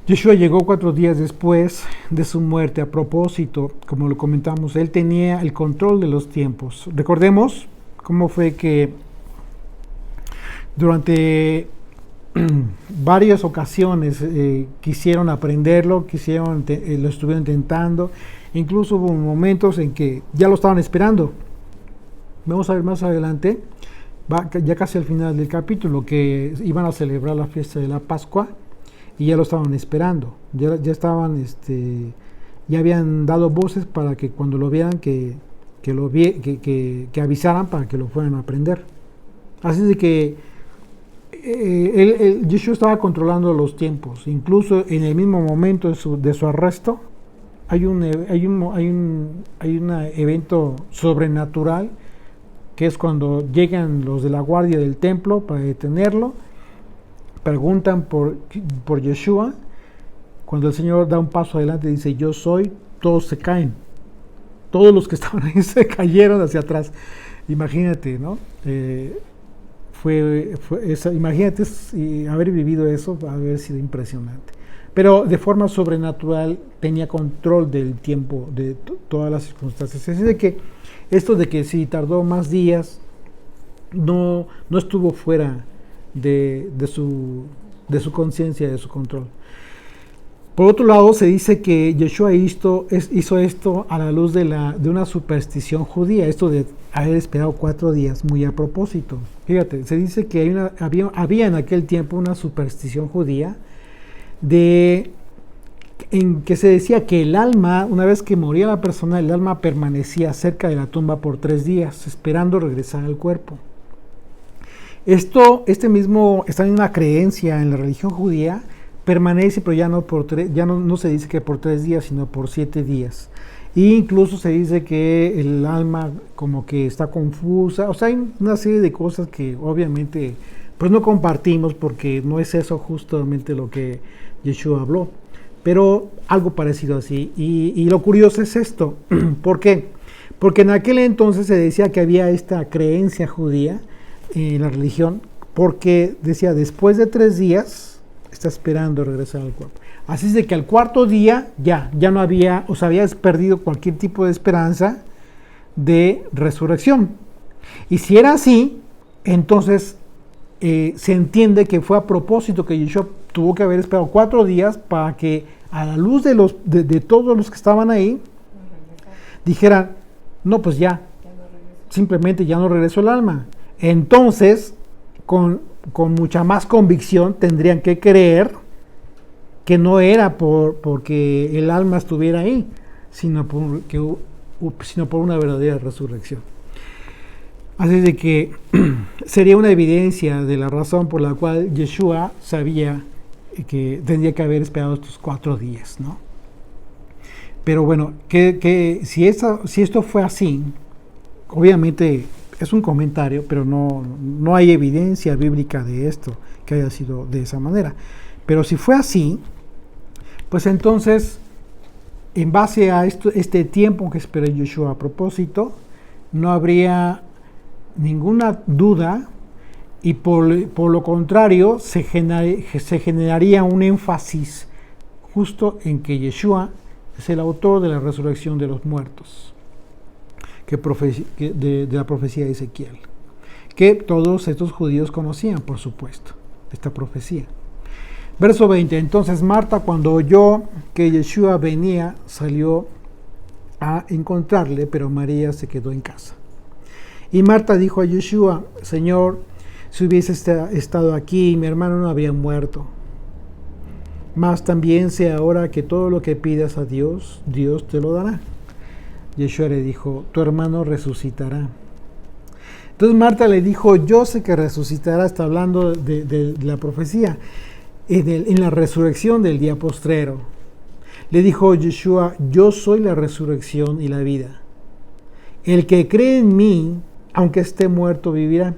Yeshua llegó 4 días después de su muerte. A propósito, como lo comentamos, él tenía el control de los tiempos. Recordemos cómo fue que durante varias ocasiones quisieron aprenderlo, lo estuvieron intentando. Incluso hubo momentos en que ya lo estaban esperando. Vamos a ver más adelante, ya casi al final del capítulo, que iban a celebrar la fiesta de la Pascua. Y ya lo estaban esperando, ya habían dado voces para que cuando lo vieran que avisaran para que lo fueran a aprender. Así de que Yeshua estaba controlando los tiempos. Incluso en el mismo momento de su arresto hay un evento sobrenatural, que es cuando llegan los de la guardia del templo para detenerlo. Preguntan por Yeshua. Cuando el Señor da un paso adelante y dice yo soy, todos se caen. Todos los que estaban ahí se cayeron hacia atrás. Imagínate, ¿no? imagínate haber vivido eso, haber sido impresionante. Pero de forma sobrenatural tenía control del tiempo, de todas las circunstancias. Es decir, que esto de que si tardó más días, no estuvo fuera de su conciencia, de su control. Por otro lado, se dice que Yeshua hizo esto a la luz de una superstición judía, esto de haber esperado 4 días, muy a propósito. Fíjate, se dice que había en aquel tiempo una superstición judía en que se decía que el alma, una vez que moría la persona, el alma permanecía cerca de la tumba por 3 días, esperando regresar al cuerpo. Esta misma creencia en la religión judía permanece, pero ya no se dice que por 3 días, sino por 7 días. E incluso se dice que el alma como que está confusa. O sea, hay una serie de cosas que obviamente pues no compartimos, porque no es eso justamente lo que Yeshua habló. Pero algo parecido así. Y lo curioso es esto. ¿Por qué? Porque en aquel entonces se decía que había esta creencia judía en la religión, porque decía, después de 3 días está esperando regresar al cuerpo. Así es de que al 4.º día ya no había, o sea, habías perdido cualquier tipo de esperanza de resurrección. Y si era así, entonces se entiende que fue a propósito que Yeshua tuvo que haber esperado 4 días para que a la luz de todos los que estaban ahí dijeran, no, pues simplemente ya no regresó el alma. Entonces, con mucha más convicción tendrían que creer que no era porque el alma estuviera ahí, sino por una verdadera resurrección. Así de que sería una evidencia de la razón por la cual Yeshua sabía que tendría que haber esperado estos 4 días, ¿no? Pero bueno, si esto fue así, obviamente es un comentario, pero no hay evidencia bíblica de esto, que haya sido de esa manera. Pero si fue así, pues entonces, en base a este tiempo que esperó Yeshua a propósito, no habría ninguna duda, y por lo contrario, se generaría un énfasis justo en que Yeshua es el autor de la resurrección de los muertos, de la profecía de Ezequiel, que todos estos judíos conocían, por supuesto, esta profecía. Verso 20, entonces Marta, cuando oyó que Yeshua venía, salió a encontrarle, pero María se quedó en casa. Y Marta dijo a Yeshua, Señor, si hubiese estado aquí, mi hermano no habría muerto. Mas también sé ahora que todo lo que pidas a Dios, Dios te lo dará. Yeshua le dijo, tu hermano resucitará. Entonces Marta le dijo, yo sé que resucitará, está hablando de la profecía, en la resurrección del día postrero. Le dijo Yeshua, yo soy la resurrección y la vida. El que cree en mí, aunque esté muerto, vivirá.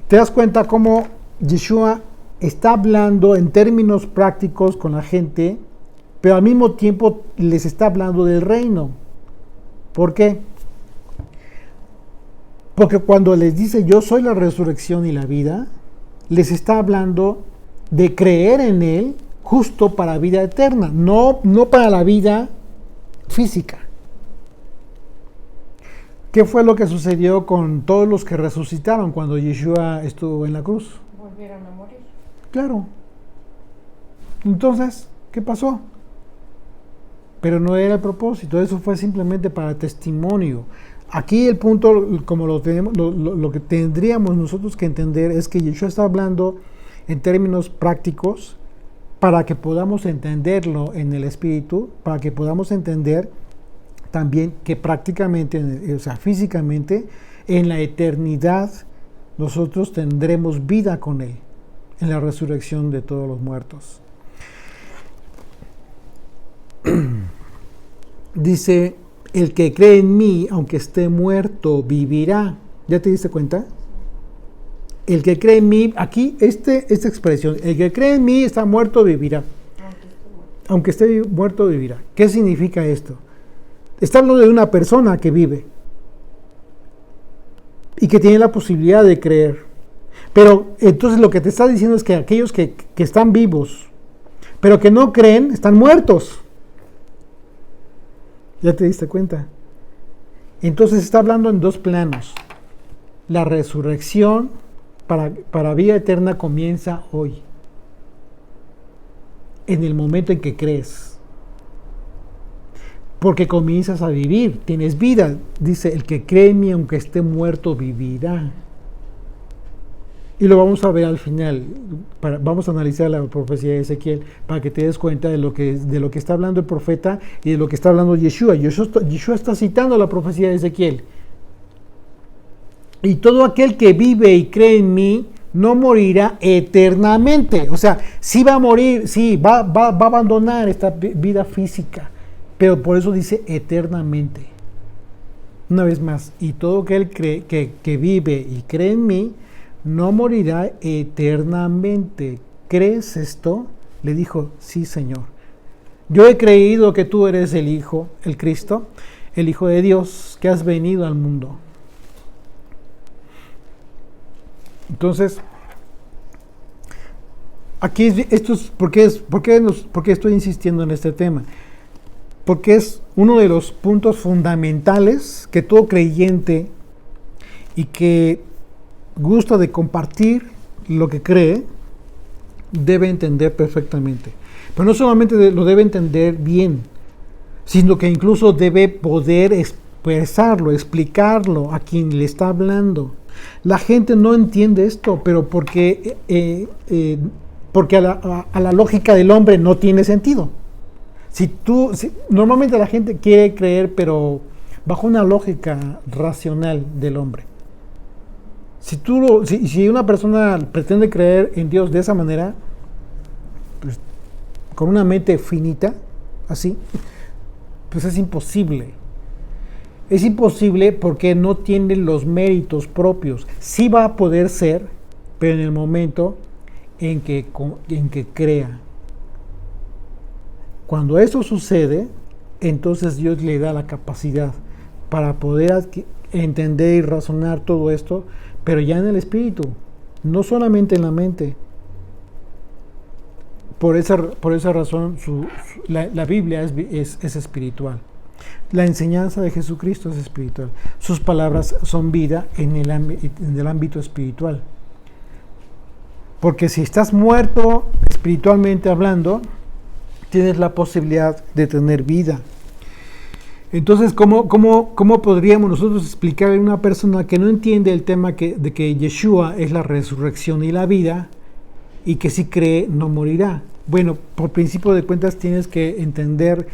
¿Te das cuenta cómo Yeshua está hablando en términos prácticos con la gente, pero al mismo tiempo les está hablando del reino? ¿Por qué? Porque cuando les dice yo soy la resurrección y la vida, les está hablando de creer en Él justo para vida eterna, no para la vida física. ¿Qué fue lo que sucedió con todos los que resucitaron cuando Yeshua estuvo en la cruz? Volvieron a morir. Claro. Entonces, ¿qué pasó? Pero no era el propósito, eso fue simplemente para testimonio. Aquí el punto, como lo que tendríamos nosotros que entender es que Yeshua está hablando en términos prácticos para que podamos entenderlo en el espíritu, para que podamos entender también que prácticamente, o sea, físicamente, en la eternidad nosotros tendremos vida con Él, en la resurrección de todos los muertos. Dice, el que cree en mí, aunque esté muerto, vivirá. ¿Ya te diste cuenta? El que cree en mí, aquí esta expresión, el que cree en mí está muerto, vivirá. Aunque esté muerto, vivirá. ¿Qué significa esto? Está hablando de una persona que vive y que tiene la posibilidad de creer. Pero entonces lo que te está diciendo es que aquellos que están vivos, pero que no creen, están muertos. ¿Ya te diste cuenta? Entonces está hablando en dos planos. La resurrección para vida eterna comienza hoy, en el momento en que crees. Porque comienzas a vivir, tienes vida. Dice, el que cree en mí, aunque esté muerto, vivirá. Y lo vamos a ver al final. Vamos a analizar la profecía de Ezequiel para que te des cuenta de lo que está hablando el profeta y de lo que está hablando Yeshua. Yeshua está citando la profecía de Ezequiel. Y todo aquel que vive y cree en mí no morirá eternamente. O sea, sí va a morir, sí, va a abandonar esta vida física. Pero por eso dice eternamente. Una vez más, y todo aquel que vive y cree en mí no morirá eternamente. ¿Crees esto? Le dijo, sí, Señor. Yo he creído que tú eres el Hijo, el Cristo, el Hijo de Dios, que has venido al mundo. Entonces, aquí esto es, ¿por qué estoy insistiendo en este tema? Porque es uno de los puntos fundamentales que todo creyente y que gusta de compartir lo que cree, debe entender perfectamente. Pero no solamente lo debe entender bien, sino que incluso debe poder expresarlo, explicarlo a quien le está hablando. La gente no entiende esto, pero porque a la lógica del hombre no tiene sentido. Normalmente la gente quiere creer, pero bajo una lógica racional del hombre. Si una persona pretende creer en Dios de esa manera, pues, con una mente finita, así, pues es imposible. Es imposible porque no tiene los méritos propios. Sí va a poder ser, pero en el momento en que crea. Cuando eso sucede, entonces Dios le da la capacidad para poder entender y razonar todo esto, pero ya en el espíritu, no solamente en la mente. Por esa razón la Biblia es espiritual. La enseñanza de Jesucristo es espiritual. Sus palabras son vida en el ámbito espiritual. Porque si estás muerto espiritualmente hablando, tienes la posibilidad de tener vida. Entonces, ¿cómo podríamos nosotros explicar a una persona que no entiende el tema de que Yeshua es la resurrección y la vida, y que si cree no morirá? Bueno, por principio de cuentas tienes que entender,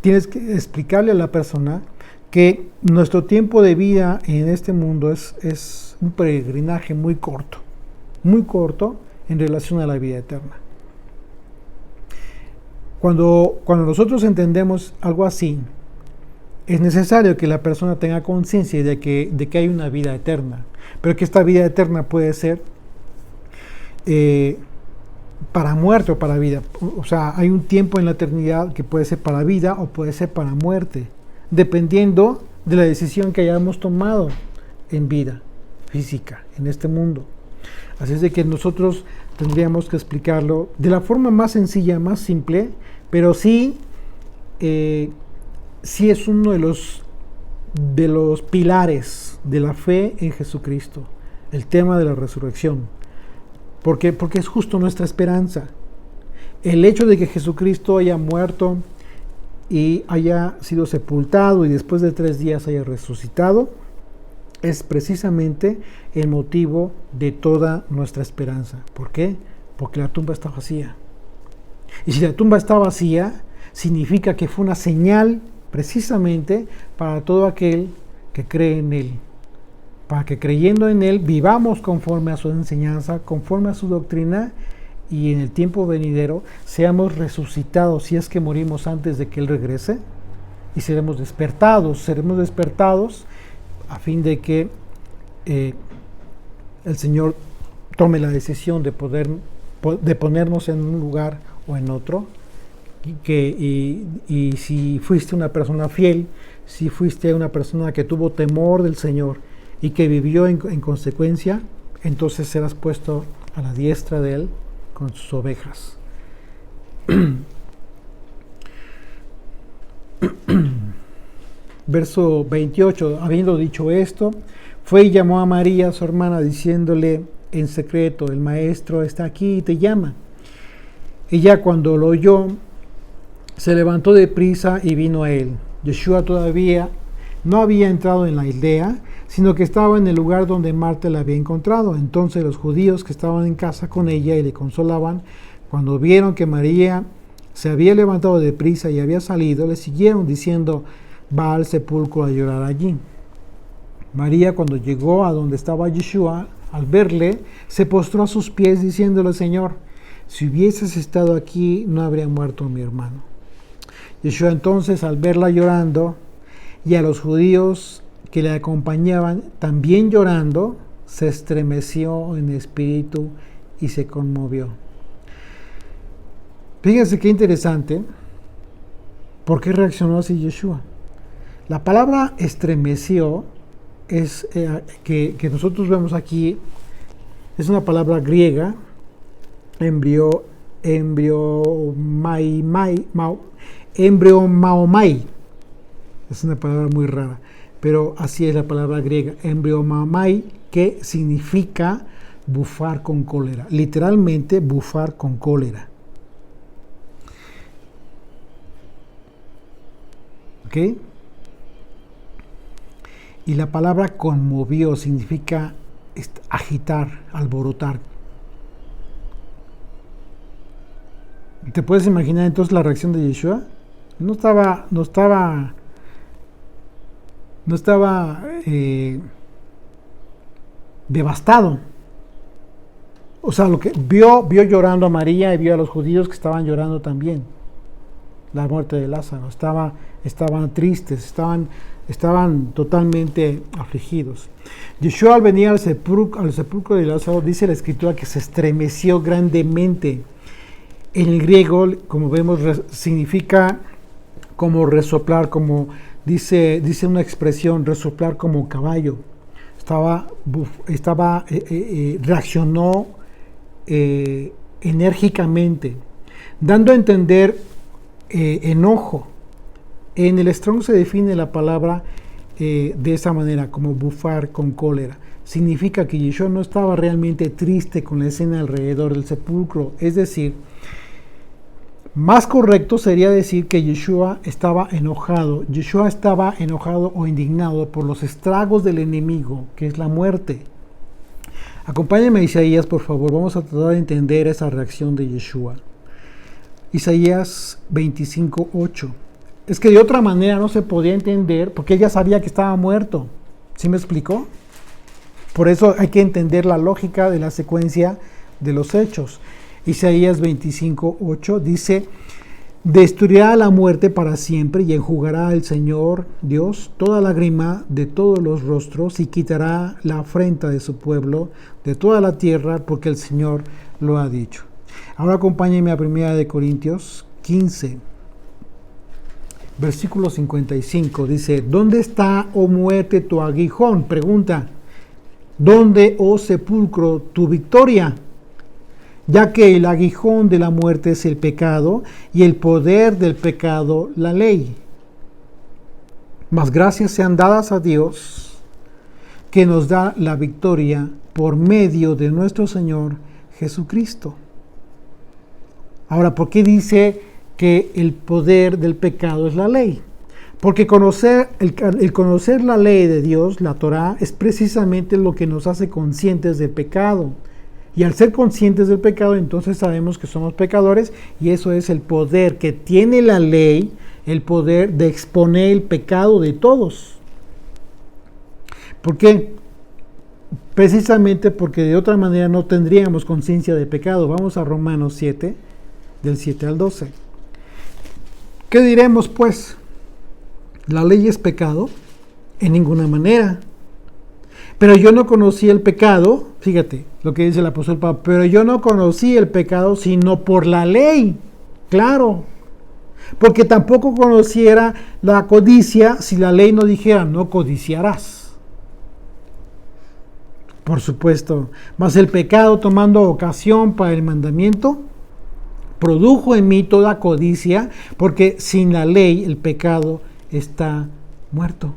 tienes que explicarle a la persona que nuestro tiempo de vida en este mundo es un peregrinaje muy corto en relación a la vida eterna. Cuando nosotros entendemos algo así, es necesario que la persona tenga conciencia de que hay una vida eterna, pero que esta vida eterna puede ser para muerte o para vida. O sea, hay un tiempo en la eternidad que puede ser para vida o puede ser para muerte, dependiendo de la decisión que hayamos tomado en vida física, en este mundo. Así es de que nosotros tendríamos que explicarlo de la forma más sencilla, más simple, pero sí es uno de los pilares de la fe en Jesucristo, el tema de la resurrección. ¿Por qué? Porque es justo nuestra esperanza. El hecho de que Jesucristo haya muerto y haya sido sepultado y después de 3 días haya resucitado, es precisamente el motivo de toda nuestra esperanza. ¿Por qué? Porque la tumba está vacía. Y si la tumba está vacía, significa que fue una señal precisamente para todo aquel que cree en Él. Para que creyendo en Él vivamos conforme a su enseñanza, conforme a su doctrina, y en el tiempo venidero seamos resucitados si es que morimos antes de que Él regrese, y seremos despertados a fin de que el Señor tome la decisión de ponernos en un lugar o en otro, y si fuiste una persona fiel, si fuiste una persona que tuvo temor del Señor y que vivió en consecuencia, entonces serás puesto a la diestra de él con sus ovejas. Verso 28, habiendo dicho esto, fue y llamó a María, su hermana, diciéndole en secreto, el maestro está aquí y te llama. Ella, cuando lo oyó, se levantó de prisa y vino a él. Yeshua todavía no había entrado en la aldea, sino que estaba en el lugar donde Marta la había encontrado. Entonces los judíos que estaban en casa con ella y le consolaban, cuando vieron que María se había levantado de prisa y había salido, le siguieron diciendo, va al sepulcro a llorar allí. María, cuando llegó a donde estaba Yeshua, al verle, se postró a sus pies diciéndole, Señor, si hubieses estado aquí, no habría muerto mi hermano. Yeshua entonces, al verla llorando, y a los judíos que le acompañaban también llorando, se estremeció en espíritu y se conmovió. Fíjense qué interesante. ¿Por qué reaccionó así Yeshua? La palabra estremeció es que nosotros vemos aquí, es una palabra griega, embriomaomai. Es una palabra muy rara, pero así es la palabra griega, embriomaomai, que significa bufar con cólera, literalmente bufar con cólera. ¿Ok? Y la palabra conmovió significa agitar, alborotar. ¿Te puedes imaginar entonces la reacción de Yeshua? No estaba devastado. O sea, lo que vio llorando a María y vio a los judíos que estaban llorando también. La muerte de Lázaro. Estaban tristes, estaban totalmente afligidos. Yeshua, al venir al sepulcro de Lázaro, dice la escritura que se estremeció grandemente. En el griego, como vemos, significa como resoplar, como dice una expresión, resoplar como caballo. Reaccionó enérgicamente, dando a entender enojo. En el Strong se define la palabra de esa manera, como bufar con cólera. Significa que Yeshua no estaba realmente triste con la escena alrededor del sepulcro. Es decir, más correcto sería decir que Yeshua estaba enojado. Yeshua estaba enojado o indignado por los estragos del enemigo, que es la muerte. Acompáñenme a Isaías, por favor. Vamos a tratar de entender esa reacción de Yeshua. Isaías 25:8. Es que de otra manera no se podía entender, porque ella sabía que estaba muerto. ¿Sí me explicó? Por eso hay que entender la lógica de la secuencia de los hechos. Isaías 25:8 dice, destruirá la muerte para siempre y enjugará el Señor Dios toda lágrima de todos los rostros y quitará la afrenta de su pueblo de toda la tierra, porque el Señor lo ha dicho. Ahora acompáñenme a 1 Corintios 15, versículo 55. Dice, ¿dónde está, oh muerte, tu aguijón? Pregunta, ¿dónde, oh sepulcro, tu victoria? Ya que el aguijón de la muerte es el pecado y el poder del pecado la ley. Mas gracias sean dadas a Dios, que nos da la victoria por medio de nuestro Señor Jesucristo. Ahora, ¿por qué dice que el poder del pecado es la ley? Porque el conocer la ley de Dios, la Torá, es precisamente lo que nos hace conscientes del pecado. Y al ser conscientes del pecado, entonces sabemos que somos pecadores, y eso es el poder que tiene la ley, el poder de exponer el pecado de todos. ¿Por qué? Precisamente porque de otra manera no tendríamos conciencia de pecado. Vamos a Romanos 7, del 7 al 12. ¿Qué diremos pues? ¿La ley es pecado? En ninguna manera. Pero yo no conocí el pecado, fíjate lo que dice el apóstol Pablo, pero yo no conocí el pecado sino por la ley, claro, porque tampoco conociera la codicia si la ley no dijera no codiciarás. Por supuesto. Mas el pecado, tomando ocasión para el mandamiento, produjo en mí toda codicia, porque sin la ley el pecado está muerto.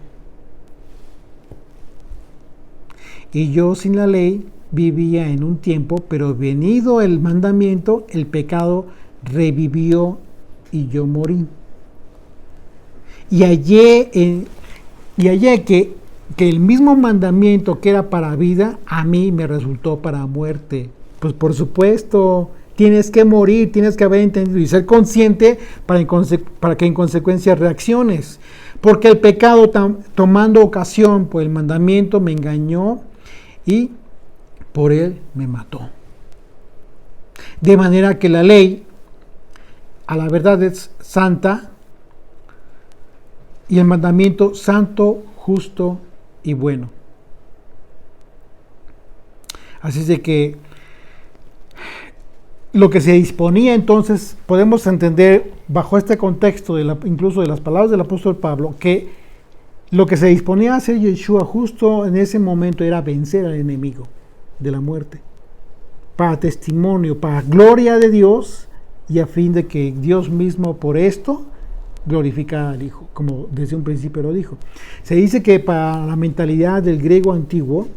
Y yo sin la ley vivía en un tiempo, pero venido el mandamiento, el pecado revivió y yo morí. Y hallé que el mismo mandamiento que era para vida, a mí me resultó para muerte. Pues por supuesto, tienes que morir, tienes que haber entendido y ser consciente para que en consecuencia reacciones. Porque el pecado, tomando ocasión por el mandamiento, me engañó y por él me mató. De manera que la ley, a la verdad, es santa, y el mandamiento santo, justo y bueno. Así es de que lo que se disponía entonces, podemos entender bajo este contexto, incluso de las palabras del apóstol Pablo, que lo que se disponía a hacer Yeshua justo en ese momento era vencer al enemigo de la muerte, para testimonio, para gloria de Dios, y a fin de que Dios mismo por esto glorifica al Hijo, como desde un principio lo dijo. Se dice que para la mentalidad del griego antiguo,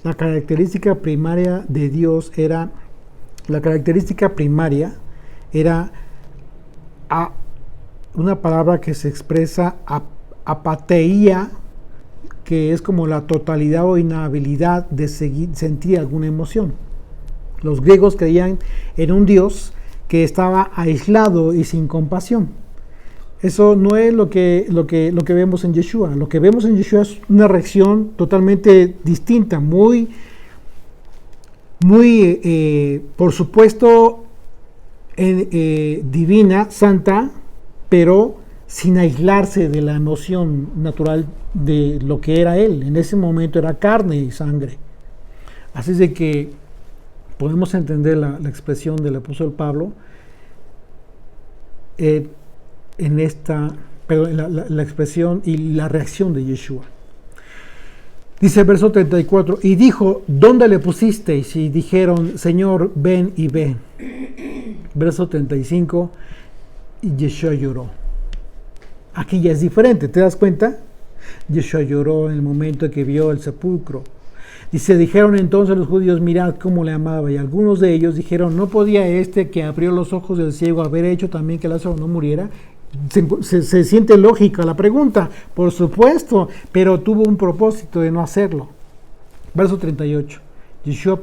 la característica primaria de Dios era, una palabra que se expresa apateía, que es como la totalidad o inhabilidad de sentir alguna emoción. Los griegos creían en un Dios que estaba aislado y sin compasión. Eso no es lo que vemos en Yeshua. Lo que vemos en Yeshua es una reacción totalmente distinta, muy, por supuesto, divina, santa, pero sin aislarse de la emoción natural de lo que era Él. En ese momento era carne y sangre. Así es de que podemos entender la expresión del apóstol Pablo la expresión y la reacción de Yeshua. Dice el verso 34, y dijo, ¿dónde le pusisteis? Y dijeron, Señor, ven y ve. Verso 35, y Yeshua lloró. Aquí ya es diferente, ¿te das cuenta? Yeshua lloró en el momento que vio el sepulcro. Dice, dijeron entonces los judíos, mirad cómo le amaba. Y algunos de ellos dijeron, ¿no podía este que abrió los ojos del ciego haber hecho también que Lázaro no muriera? Se siente lógica la pregunta, por supuesto, pero tuvo un propósito de no hacerlo. Verso 38. Yeshua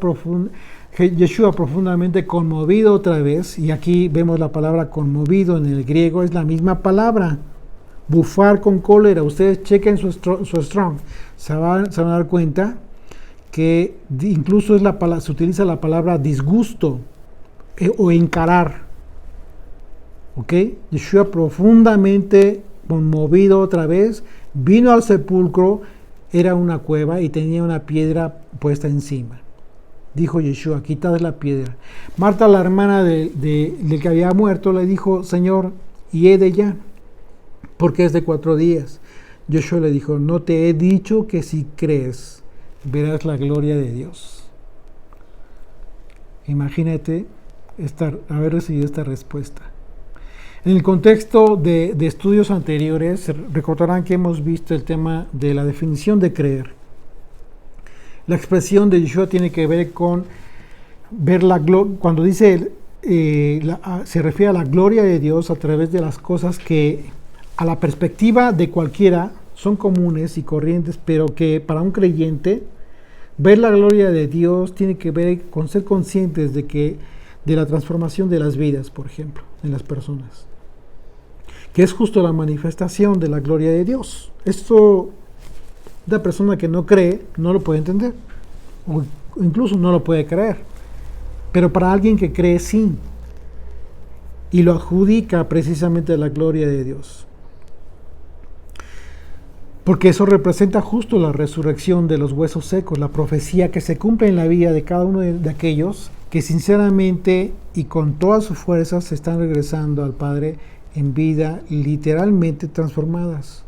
profundamente conmovido otra vez, y aquí vemos la palabra conmovido en el griego, es la misma palabra. Bufar con cólera. Ustedes chequen su Strong. Se van a dar cuenta que incluso se utiliza la palabra disgusto o encarar. ¿Ok? Yeshua profundamente conmovido otra vez, vino al sepulcro, era una cueva y tenía una piedra puesta encima. Dijo Yeshua, quitad la piedra. Marta, la hermana del que había muerto, le dijo, Señor, y de ya, porque es de 4 días. Yeshua le dijo, no te he dicho que si crees, verás la gloria de Dios. Imagínate haber recibido esta respuesta. En el contexto de estudios anteriores, recordarán que hemos visto el tema de la definición de creer. La expresión de Yeshua tiene que ver con ver la gloria, cuando dice, se refiere a la gloria de Dios a través de las cosas que a la perspectiva de cualquiera son comunes y corrientes, pero que para un creyente ver la gloria de Dios tiene que ver con ser conscientes de la transformación de las vidas, por ejemplo, en las personas, que es justo la manifestación de la gloria de Dios. Esto, una persona que no cree no lo puede entender, o incluso no lo puede creer, pero para alguien que cree sí, y lo adjudica precisamente a la gloria de Dios. Porque eso representa justo la resurrección de los huesos secos, la profecía que se cumple en la vida de cada uno de aquellos que sinceramente y con todas sus fuerzas se están regresando al Padre en vida literalmente transformadas.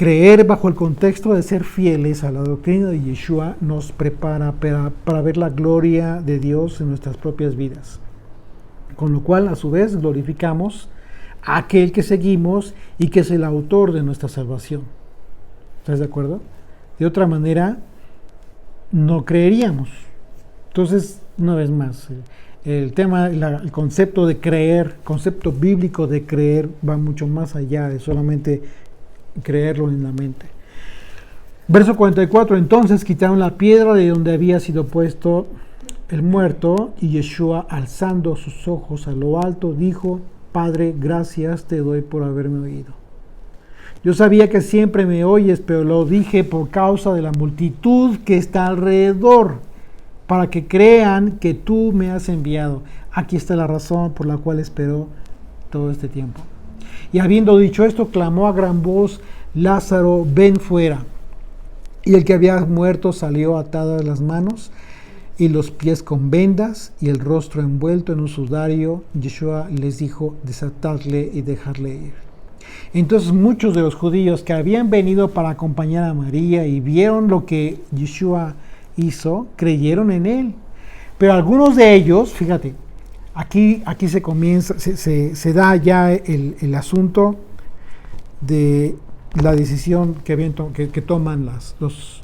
creer bajo el contexto de ser fieles a la doctrina de Yeshua nos prepara para ver la gloria de Dios en nuestras propias vidas. Con lo cual, a su vez, glorificamos a aquel que seguimos y que es el autor de nuestra salvación. ¿Estás de acuerdo? De otra manera, no creeríamos. Entonces, una vez más, el tema, el concepto de creer, concepto bíblico de creer, va mucho más allá de solamente creerlo en la mente. Verso 44, entonces quitaron la piedra de donde había sido puesto el muerto, y Yeshua, alzando sus ojos a lo alto, dijo: Padre, gracias te doy por haberme oído. Yo sabía que siempre me oyes, pero lo dije por causa de la multitud que está alrededor, para que crean que tú me has enviado. Aquí está la razón por la cual esperó todo este tiempo. Y habiendo dicho esto, clamó a gran voz: Lázaro, ven fuera. Y el que había muerto salió atado de las manos y los pies con vendas y el rostro envuelto en un sudario. Yeshua les dijo: desatadle y dejarle ir. Entonces muchos de los judíos que habían venido para acompañar a María y vieron lo que Yeshua hizo, creyeron en él. Pero algunos de ellos, fíjate, aquí se comienza, se da ya el asunto de la decisión que toman los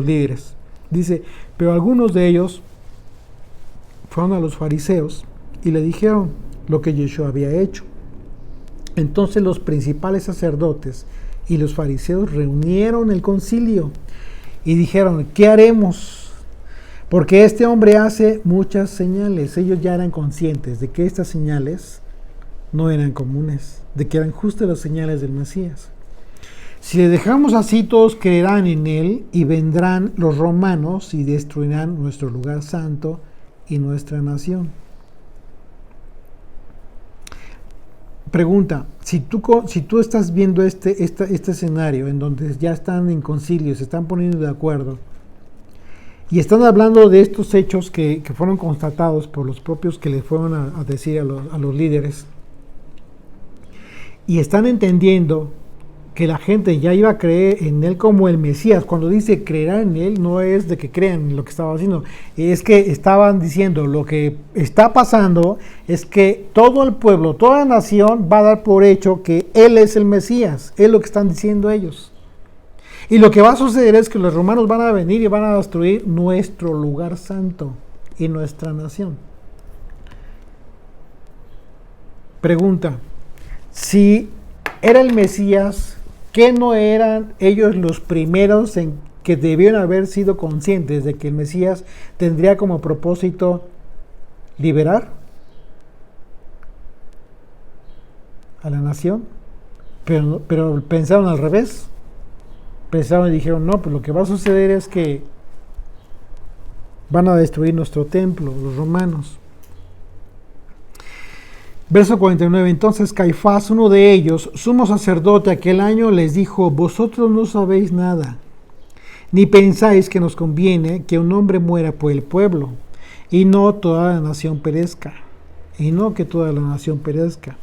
líderes. Dice, pero algunos de ellos fueron a los fariseos y le dijeron lo que Yeshua había hecho. Entonces los principales sacerdotes y los fariseos reunieron el concilio y dijeron: ¿qué haremos? Porque este hombre hace muchas señales. Ellos ya eran conscientes de que estas señales no eran comunes, de que eran justo las señales del Mesías. Si le dejamos así, todos creerán en él y vendrán los romanos y destruirán nuestro lugar santo y nuestra nación. Pregunta, si tú estás viendo este escenario en donde ya están en concilio, se están poniendo de acuerdo y están hablando de estos hechos que fueron constatados por los propios que le fueron a decir a los líderes, y están entendiendo que la gente ya iba a creer en él como el Mesías. Cuando dice creerá en él, no es de que crean en lo que estaba haciendo, es que estaban diciendo lo que está pasando es que todo el pueblo, toda la nación va a dar por hecho que él es el Mesías. Es lo que están diciendo ellos. Y lo que va a suceder es que los romanos van a venir y van a destruir nuestro lugar santo y nuestra nación. Pregunta, si era el Mesías, ¿qué no eran ellos los primeros en que debieron haber sido conscientes de que el Mesías tendría como propósito liberar a la nación? Pero pensaron al revés. Pensaron y dijeron: no, pues lo que va a suceder es que van a destruir nuestro templo, los romanos. Verso 49, entonces Caifás, uno de ellos, sumo sacerdote aquel año, les dijo: vosotros no sabéis nada, ni pensáis que nos conviene que un hombre muera por el pueblo, y no toda la nación perezca, y no que toda la nación perezca.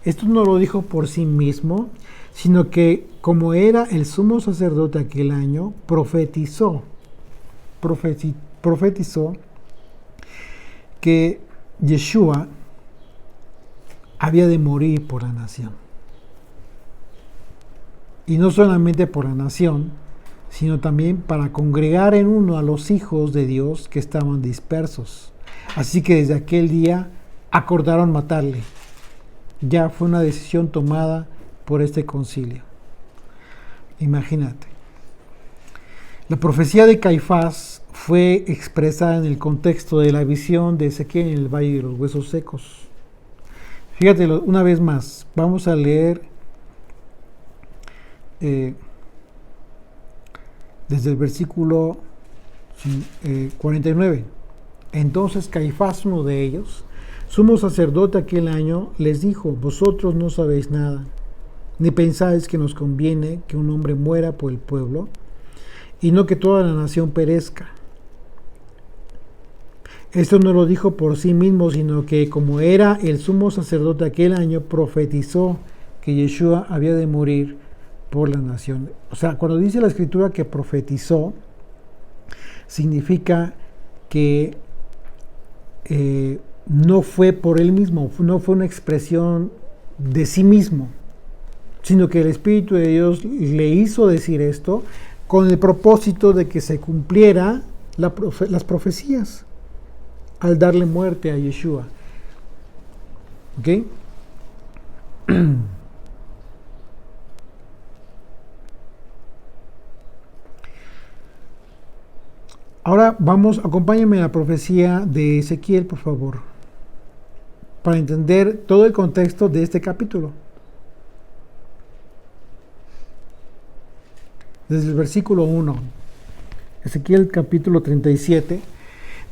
Esto no lo dijo por sí mismo, sino que como era el sumo sacerdote aquel año, profetizó que Yeshua había de morir por la nación. Y no solamente por la nación, sino también para congregar en uno a los hijos de Dios que estaban dispersos. Así que desde aquel día acordaron matarle. Ya fue una decisión tomada por este concilio. Imagínate. La profecía de Caifás fue expresada en el contexto de la visión de Ezequiel en el Valle de los Huesos Secos. Fíjate una vez más, vamos a leer desde el versículo 49. Entonces Caifás, uno de ellos, sumo sacerdote aquel año, les dijo: vosotros no sabéis nada, ni pensáis que nos conviene que un hombre muera por el pueblo, y no que toda la nación perezca. Esto no lo dijo por sí mismo, sino que como era el sumo sacerdote aquel año, profetizó que Yeshua había de morir por la nación. O sea, cuando dice la escritura que profetizó, significa que no fue por él mismo, no fue una expresión de sí mismo, sino que el Espíritu de Dios le hizo decir esto con el propósito de que se cumpliera las profecías al darle muerte a Yeshua. ¿Ok? Ahora vamos, acompáñame a la profecía de Ezequiel, por favor, para entender todo el contexto de este capítulo. Desde el versículo 1, Ezequiel capítulo 37,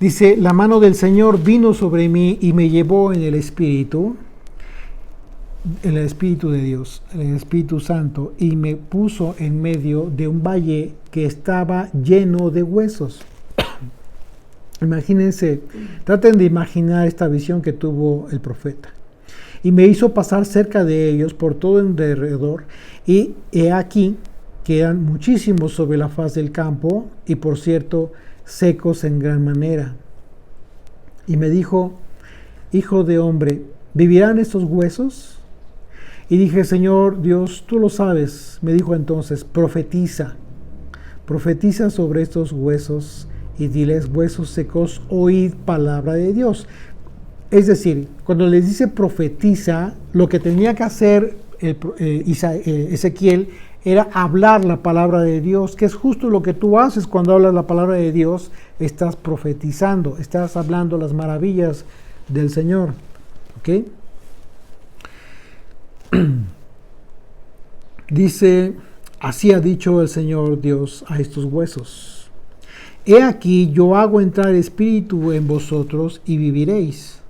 dice: la mano del Señor vino sobre mí y me llevó en el Espíritu de Dios, en el Espíritu Santo, y me puso en medio de un valle que estaba lleno de huesos. Imagínense, traten de imaginar esta visión que tuvo el profeta. Y me hizo pasar cerca de ellos por todo en derredor, y he aquí que eran muchísimos sobre la faz del campo, y por cierto, secos en gran manera. Y me dijo: hijo de hombre, ¿vivirán estos huesos? Y dije: Señor Dios, tú lo sabes. Me dijo entonces: profetiza sobre estos huesos, y diles: huesos secos, oíd palabra de Dios. Es decir, cuando les dice profetiza, lo que tenía que hacer Ezequiel era hablar la palabra de Dios, que es justo lo que tú haces cuando hablas la palabra de Dios. Estás profetizando, estás hablando las maravillas del Señor. ¿Ok? Dice: así ha dicho el Señor Dios a estos huesos: he aquí, yo hago entrar espíritu en vosotros y viviréis,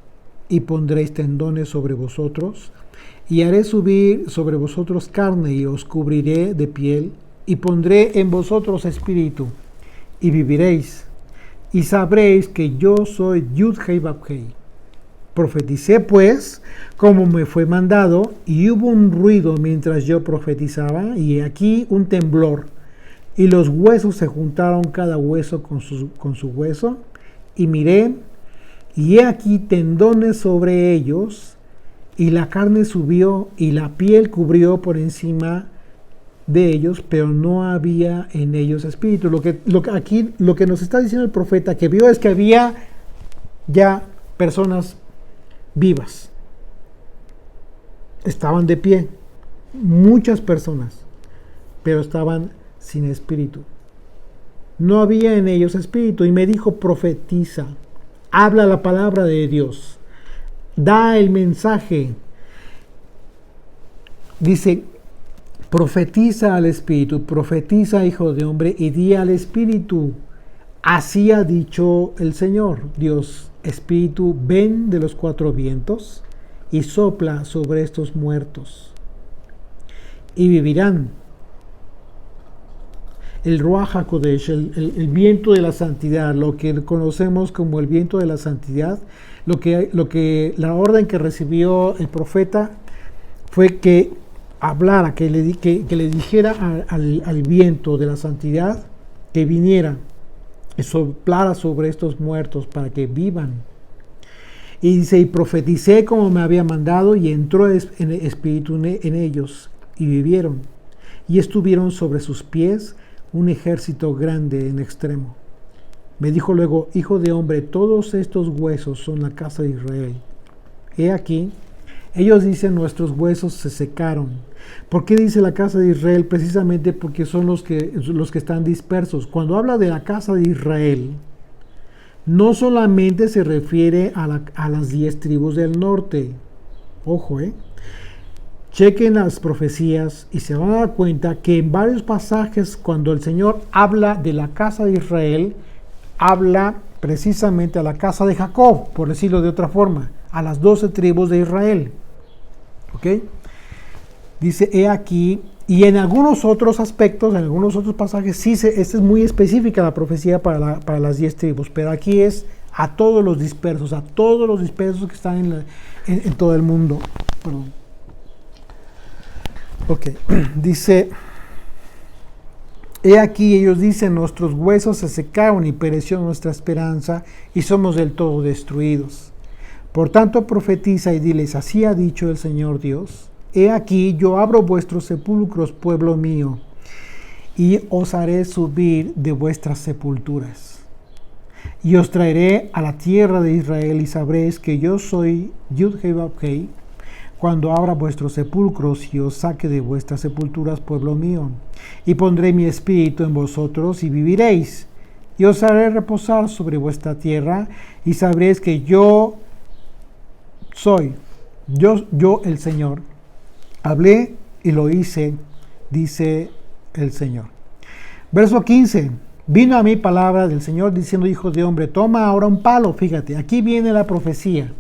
y pondréis tendones sobre vosotros, y haré subir sobre vosotros carne, y os cubriré de piel, y pondré en vosotros espíritu, y viviréis, y sabréis que yo soy Yud-Hei Vav-Hei. Profeticé pues como me fue mandado, y hubo un ruido mientras yo profetizaba, y aquí un temblor, y los huesos se juntaron cada hueso con su hueso, y miré, y he aquí tendones sobre ellos, y la carne subió, y la piel cubrió por encima de ellos, pero no había en ellos espíritu. Lo que nos está diciendo el profeta que vio es que había ya personas vivas. Estaban de pie, muchas personas, pero estaban sin espíritu. No había en ellos espíritu. Y me dijo: profetiza, habla la palabra de Dios, da el mensaje. Dice: profetiza al espíritu, profetiza, hijo de hombre, y di al espíritu: así ha dicho el Señor Dios, espíritu, ven de los cuatro vientos y sopla sobre estos muertos, y vivirán. El Ruach HaKodesh, el viento de la santidad, lo que conocemos como el viento de la santidad, la orden que recibió el profeta fue que hablara, que le dijera al viento de la santidad que viniera y soplara sobre estos muertos para que vivan. Y dice: y profeticé como me había mandado, y entró en espíritu en ellos, y vivieron, y estuvieron sobre sus pies un ejército grande en extremo. Me dijo luego: hijo de hombre, todos estos huesos son la casa de Israel. He aquí, ellos dicen: nuestros huesos se secaron. ¿Por qué dice la casa de Israel? Precisamente porque son los que están dispersos. Cuando habla de la casa de Israel, no solamente se refiere a las 10 tribus del norte. Ojo, chequen las profecías y se van a dar cuenta que en varios pasajes, cuando el Señor habla de la casa de Israel, habla precisamente a la casa de Jacob, por decirlo de otra forma, a las 12 tribus de Israel. ¿Ok? Dice: he aquí, y en algunos otros aspectos, en algunos otros pasajes, sí, esta es muy específica la profecía para las 10 tribus, pero aquí es a todos los dispersos que están en todo el mundo. Perdón. Ok, dice He aquí ellos dicen, nuestros huesos se secaron y pereció nuestra esperanza y somos del todo destruidos. Por tanto profetiza y diles, así ha dicho el Señor Dios, he aquí yo abro vuestros sepulcros, pueblo mío, y os haré subir de vuestras sepulturas. Y os traeré a la tierra de Israel y sabréis que yo soy Yud-Heh-Vav-Heh, cuando abra vuestros sepulcros y os saque de vuestras sepulturas, pueblo mío. Y pondré mi espíritu en vosotros y viviréis. Y os haré reposar sobre vuestra tierra y sabréis que yo soy, yo el Señor. Hablé y lo hice, dice el Señor. Verso 15. Vino a mí palabra del Señor diciendo, hijo de hombre, toma ahora un palo. Fíjate, aquí viene la profecía.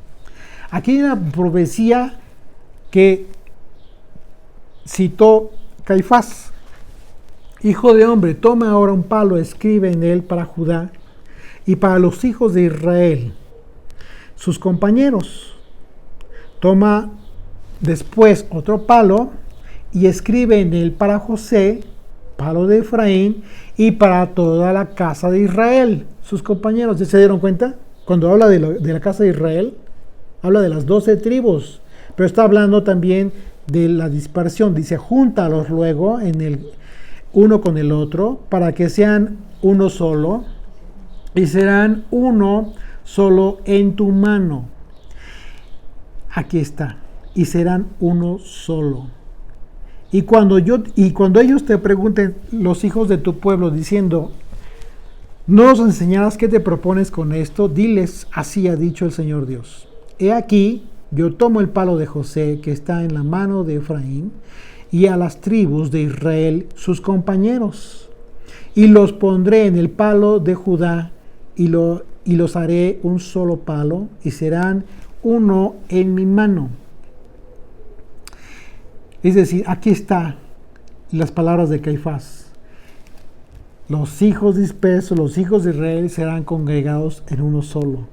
Aquí viene la profecía que citó Caifás. Hijo de hombre, toma ahora un palo, escribe en él para Judá y para los hijos de Israel, sus compañeros. Toma después otro palo y escribe en él para José, palo de Efraín, y para toda la casa de Israel, sus compañeros. ¿Ya se dieron cuenta? Cuando habla de la casa de Israel, habla de las 12 tribus, pero está hablando también de la dispersión. Dice, júntalos luego en el uno con el otro, para que sean uno solo, y serán uno solo en tu mano. Aquí está, y serán uno solo. Y cuando ellos te pregunten, los hijos de tu pueblo, diciendo, ¿no nos enseñarás qué te propones con esto? Diles, así ha dicho el Señor Dios. He aquí, yo tomo el palo de José, que está en la mano de Efraín, y a las tribus de Israel, sus compañeros, y los pondré en el palo de Judá, y los haré un solo palo, y serán uno en mi mano. Es decir, aquí están las palabras de Caifás. Los hijos dispersos, los hijos de Israel serán congregados en uno solo.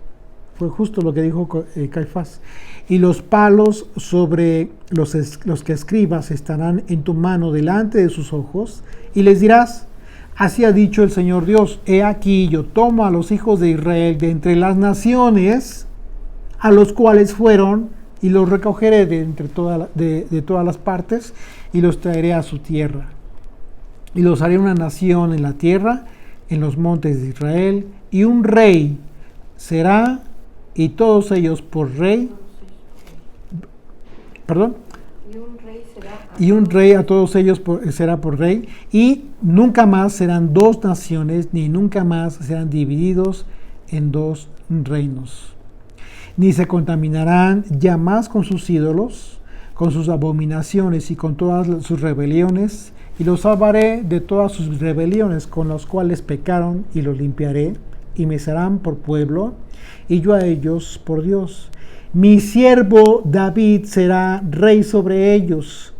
Fue justo lo que dijo Caifás. Y los palos sobre los que escribas estarán en tu mano delante de sus ojos, y les dirás, así ha dicho el Señor Dios, he aquí yo tomo a los hijos de Israel de entre las naciones a los cuales fueron, y los recogeré de entre de todas las partes, y los traeré a su tierra. Y los haré una nación en la tierra, en los montes de Israel, y un rey será, y todos ellos por rey, perdón, y un rey a todos ellos será por rey, y nunca más serán dos naciones, ni nunca más serán divididos en dos reinos. Ni se contaminarán ya más con sus ídolos, con sus abominaciones y con todas sus rebeliones, y los salvaré de todas sus rebeliones con las cuales pecaron, y los limpiaré, y me serán por pueblo, y yo a ellos por Dios. Mi siervo David será rey sobre ellos,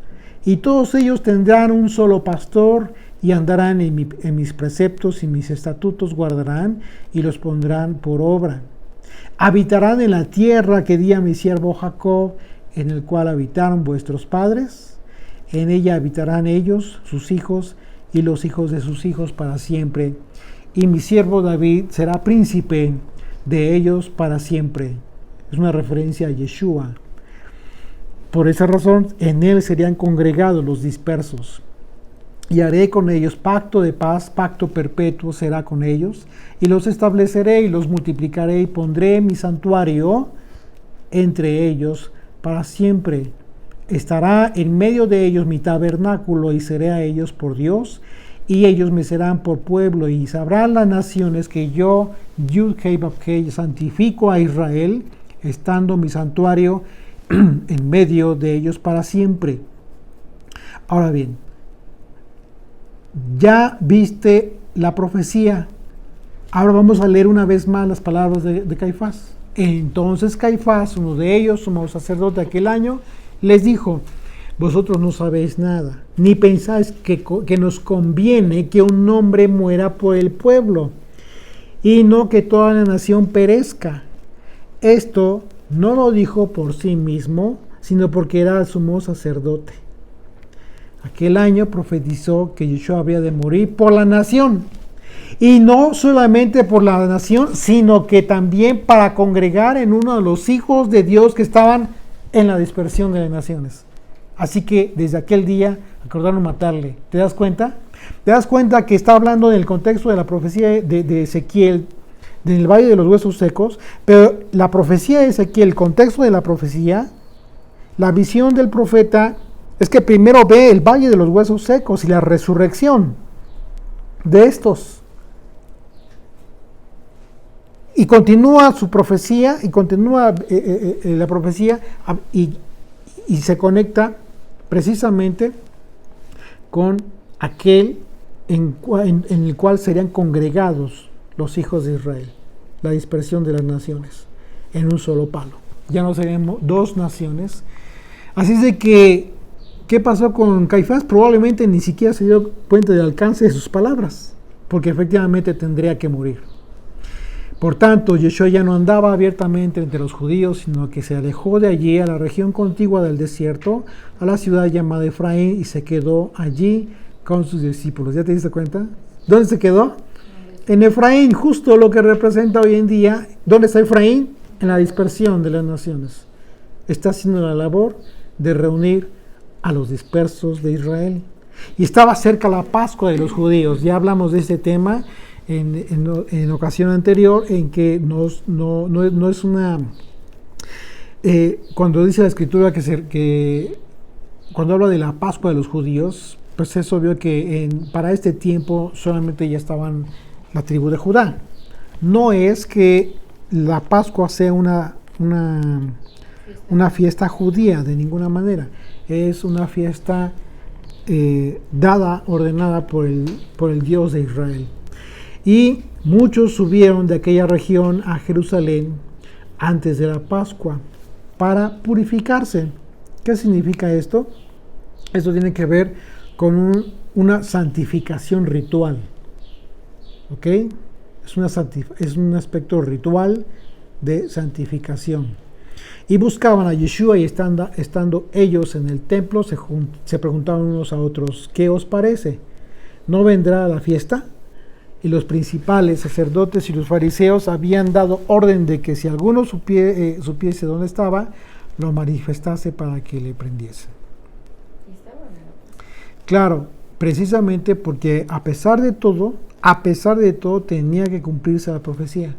y todos ellos tendrán un solo pastor, y andarán en mis preceptos, y mis estatutos guardarán, y los pondrán por obra. Habitarán en la tierra que di a mi siervo Jacob, en el cual habitaron vuestros padres. En ella habitarán ellos, sus hijos, y los hijos de sus hijos para siempre. Y mi siervo David será príncipe de ellos para siempre. Es una referencia a Yeshua. Por esa razón, en él serían congregados los dispersos. Y haré con ellos pacto de paz, pacto perpetuo será con ellos, y los estableceré y los multiplicaré, y pondré mi santuario entre ellos para siempre. Estará en medio de ellos mi tabernáculo, y seré a ellos por Dios, y ellos me serán por pueblo, y sabrán las naciones que yo, Yud-Heh-Vav-Heh, santifico a Israel, estando mi santuario en medio de ellos para siempre. Ahora bien, ya viste la profecía. Ahora vamos a leer una vez más las palabras de Caifás. Entonces Caifás, uno de ellos, sumo sacerdote de aquel año, les dijo, vosotros no sabéis nada, ni pensáis que nos conviene que un hombre muera por el pueblo, y no que toda la nación perezca. Esto no lo dijo por sí mismo, sino porque era el sumo sacerdote. aquel año profetizó que Yeshua habría de morir por la nación. Y no solamente por la nación, sino que también para congregar en uno de los hijos de Dios que estaban en la dispersión de las naciones. Así que desde aquel día acordaron matarle. ¿Te das cuenta? ¿Te das cuenta que está hablando en el contexto de la profecía de Ezequiel, del Valle de los Huesos Secos? Pero la profecía de Ezequiel, el contexto de la profecía, la visión del profeta es que primero ve el Valle de los Huesos Secos y la resurrección de estos. Y continúa su profecía, y continúa la profecía, y se conecta precisamente con aquel en el cual serían congregados los hijos de Israel, la dispersión de las naciones, en un solo palo. Ya no serían dos naciones. Así es de que, ¿qué pasó con Caifás? Probablemente ni siquiera se dio cuenta del alcance de sus palabras, porque efectivamente tendría que morir. Por tanto, Yeshua ya no andaba abiertamente entre los judíos, sino que se alejó de allí a la región contigua del desierto, a la ciudad llamada Efraín, y se quedó allí con sus discípulos. ¿Ya te diste cuenta? ¿Dónde se quedó? En Efraín, justo lo que representa hoy en día. ¿Dónde está Efraín? En la dispersión de las naciones. Está haciendo la labor de reunir a los dispersos de Israel. Y estaba cerca la Pascua de los judíos. Ya hablamos de este tema en ocasión anterior, en que no es una... cuando dice la Escritura que cuando habla de la Pascua de los judíos, pues es obvio que para este tiempo solamente ya estaban la tribu de Judá. No es que la Pascua sea una fiesta judía de ninguna manera. Es una fiesta ordenada por el Dios de Israel. Y muchos subieron de aquella región a Jerusalén antes de la Pascua para purificarse. ¿Qué significa esto? Esto tiene que ver con una santificación ritual. ¿Ok? Es un aspecto ritual de santificación. Y buscaban a Yeshua, y estando ellos en el templo, se preguntaban unos a otros: ¿qué os parece? ¿No vendrá a la fiesta? Y los principales sacerdotes y los fariseos habían dado orden de que si alguno supiese dónde estaba, lo manifestase para que le prendiese. Claro, precisamente porque a pesar de todo, tenía que cumplirse la profecía.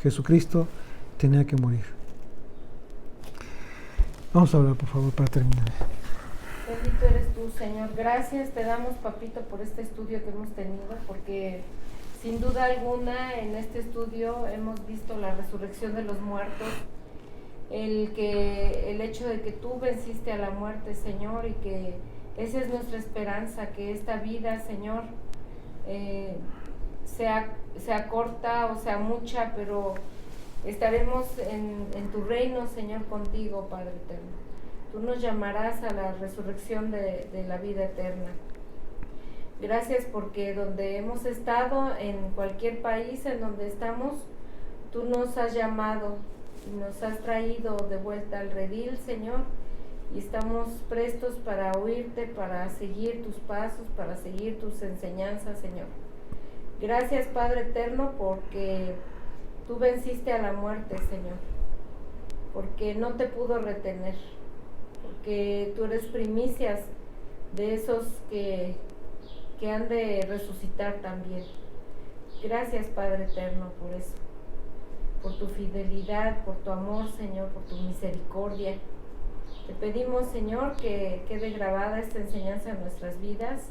Jesucristo tenía que morir. Vamos a hablar, por favor, para terminar. Bendito eres tú, Señor. Gracias te damos, papito, por este estudio que hemos tenido, porque sin duda alguna en este estudio hemos visto la resurrección de los muertos, el hecho de que tú venciste a la muerte, Señor, y que esa es nuestra esperanza, que esta vida, Señor, sea corta o sea mucha, pero estaremos en tu reino, Señor, contigo, Padre eterno. Tú nos llamarás a la resurrección de la vida eterna. Gracias porque donde hemos estado, en cualquier país en donde estamos, tú nos has llamado y nos has traído de vuelta al redil, Señor, y estamos prestos para oírte, para seguir tus pasos, para seguir tus enseñanzas, Señor. Gracias, Padre eterno, porque tú venciste a la muerte, Señor, porque no te pudo retener, porque tú eres primicias de esos que han de resucitar también. Gracias, Padre eterno, por eso, por tu fidelidad, por tu amor, Señor, por tu misericordia. Te pedimos, Señor, que quede grabada esta enseñanza en nuestras vidas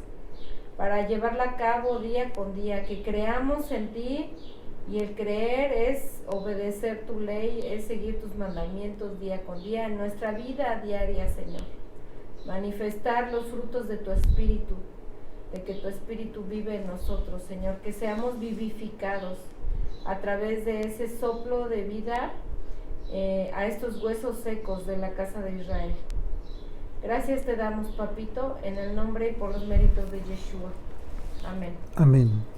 para llevarla a cabo día con día, que creamos en ti, y el creer es obedecer tu ley, es seguir tus mandamientos día con día en nuestra vida diaria, Señor. Manifestar los frutos de tu Espíritu, de que tu Espíritu vive en nosotros, Señor, que seamos vivificados a través de ese soplo de vida a estos huesos secos de la casa de Israel. Gracias te damos, papito, en el nombre y por los méritos de Yeshua. Amén. Amén.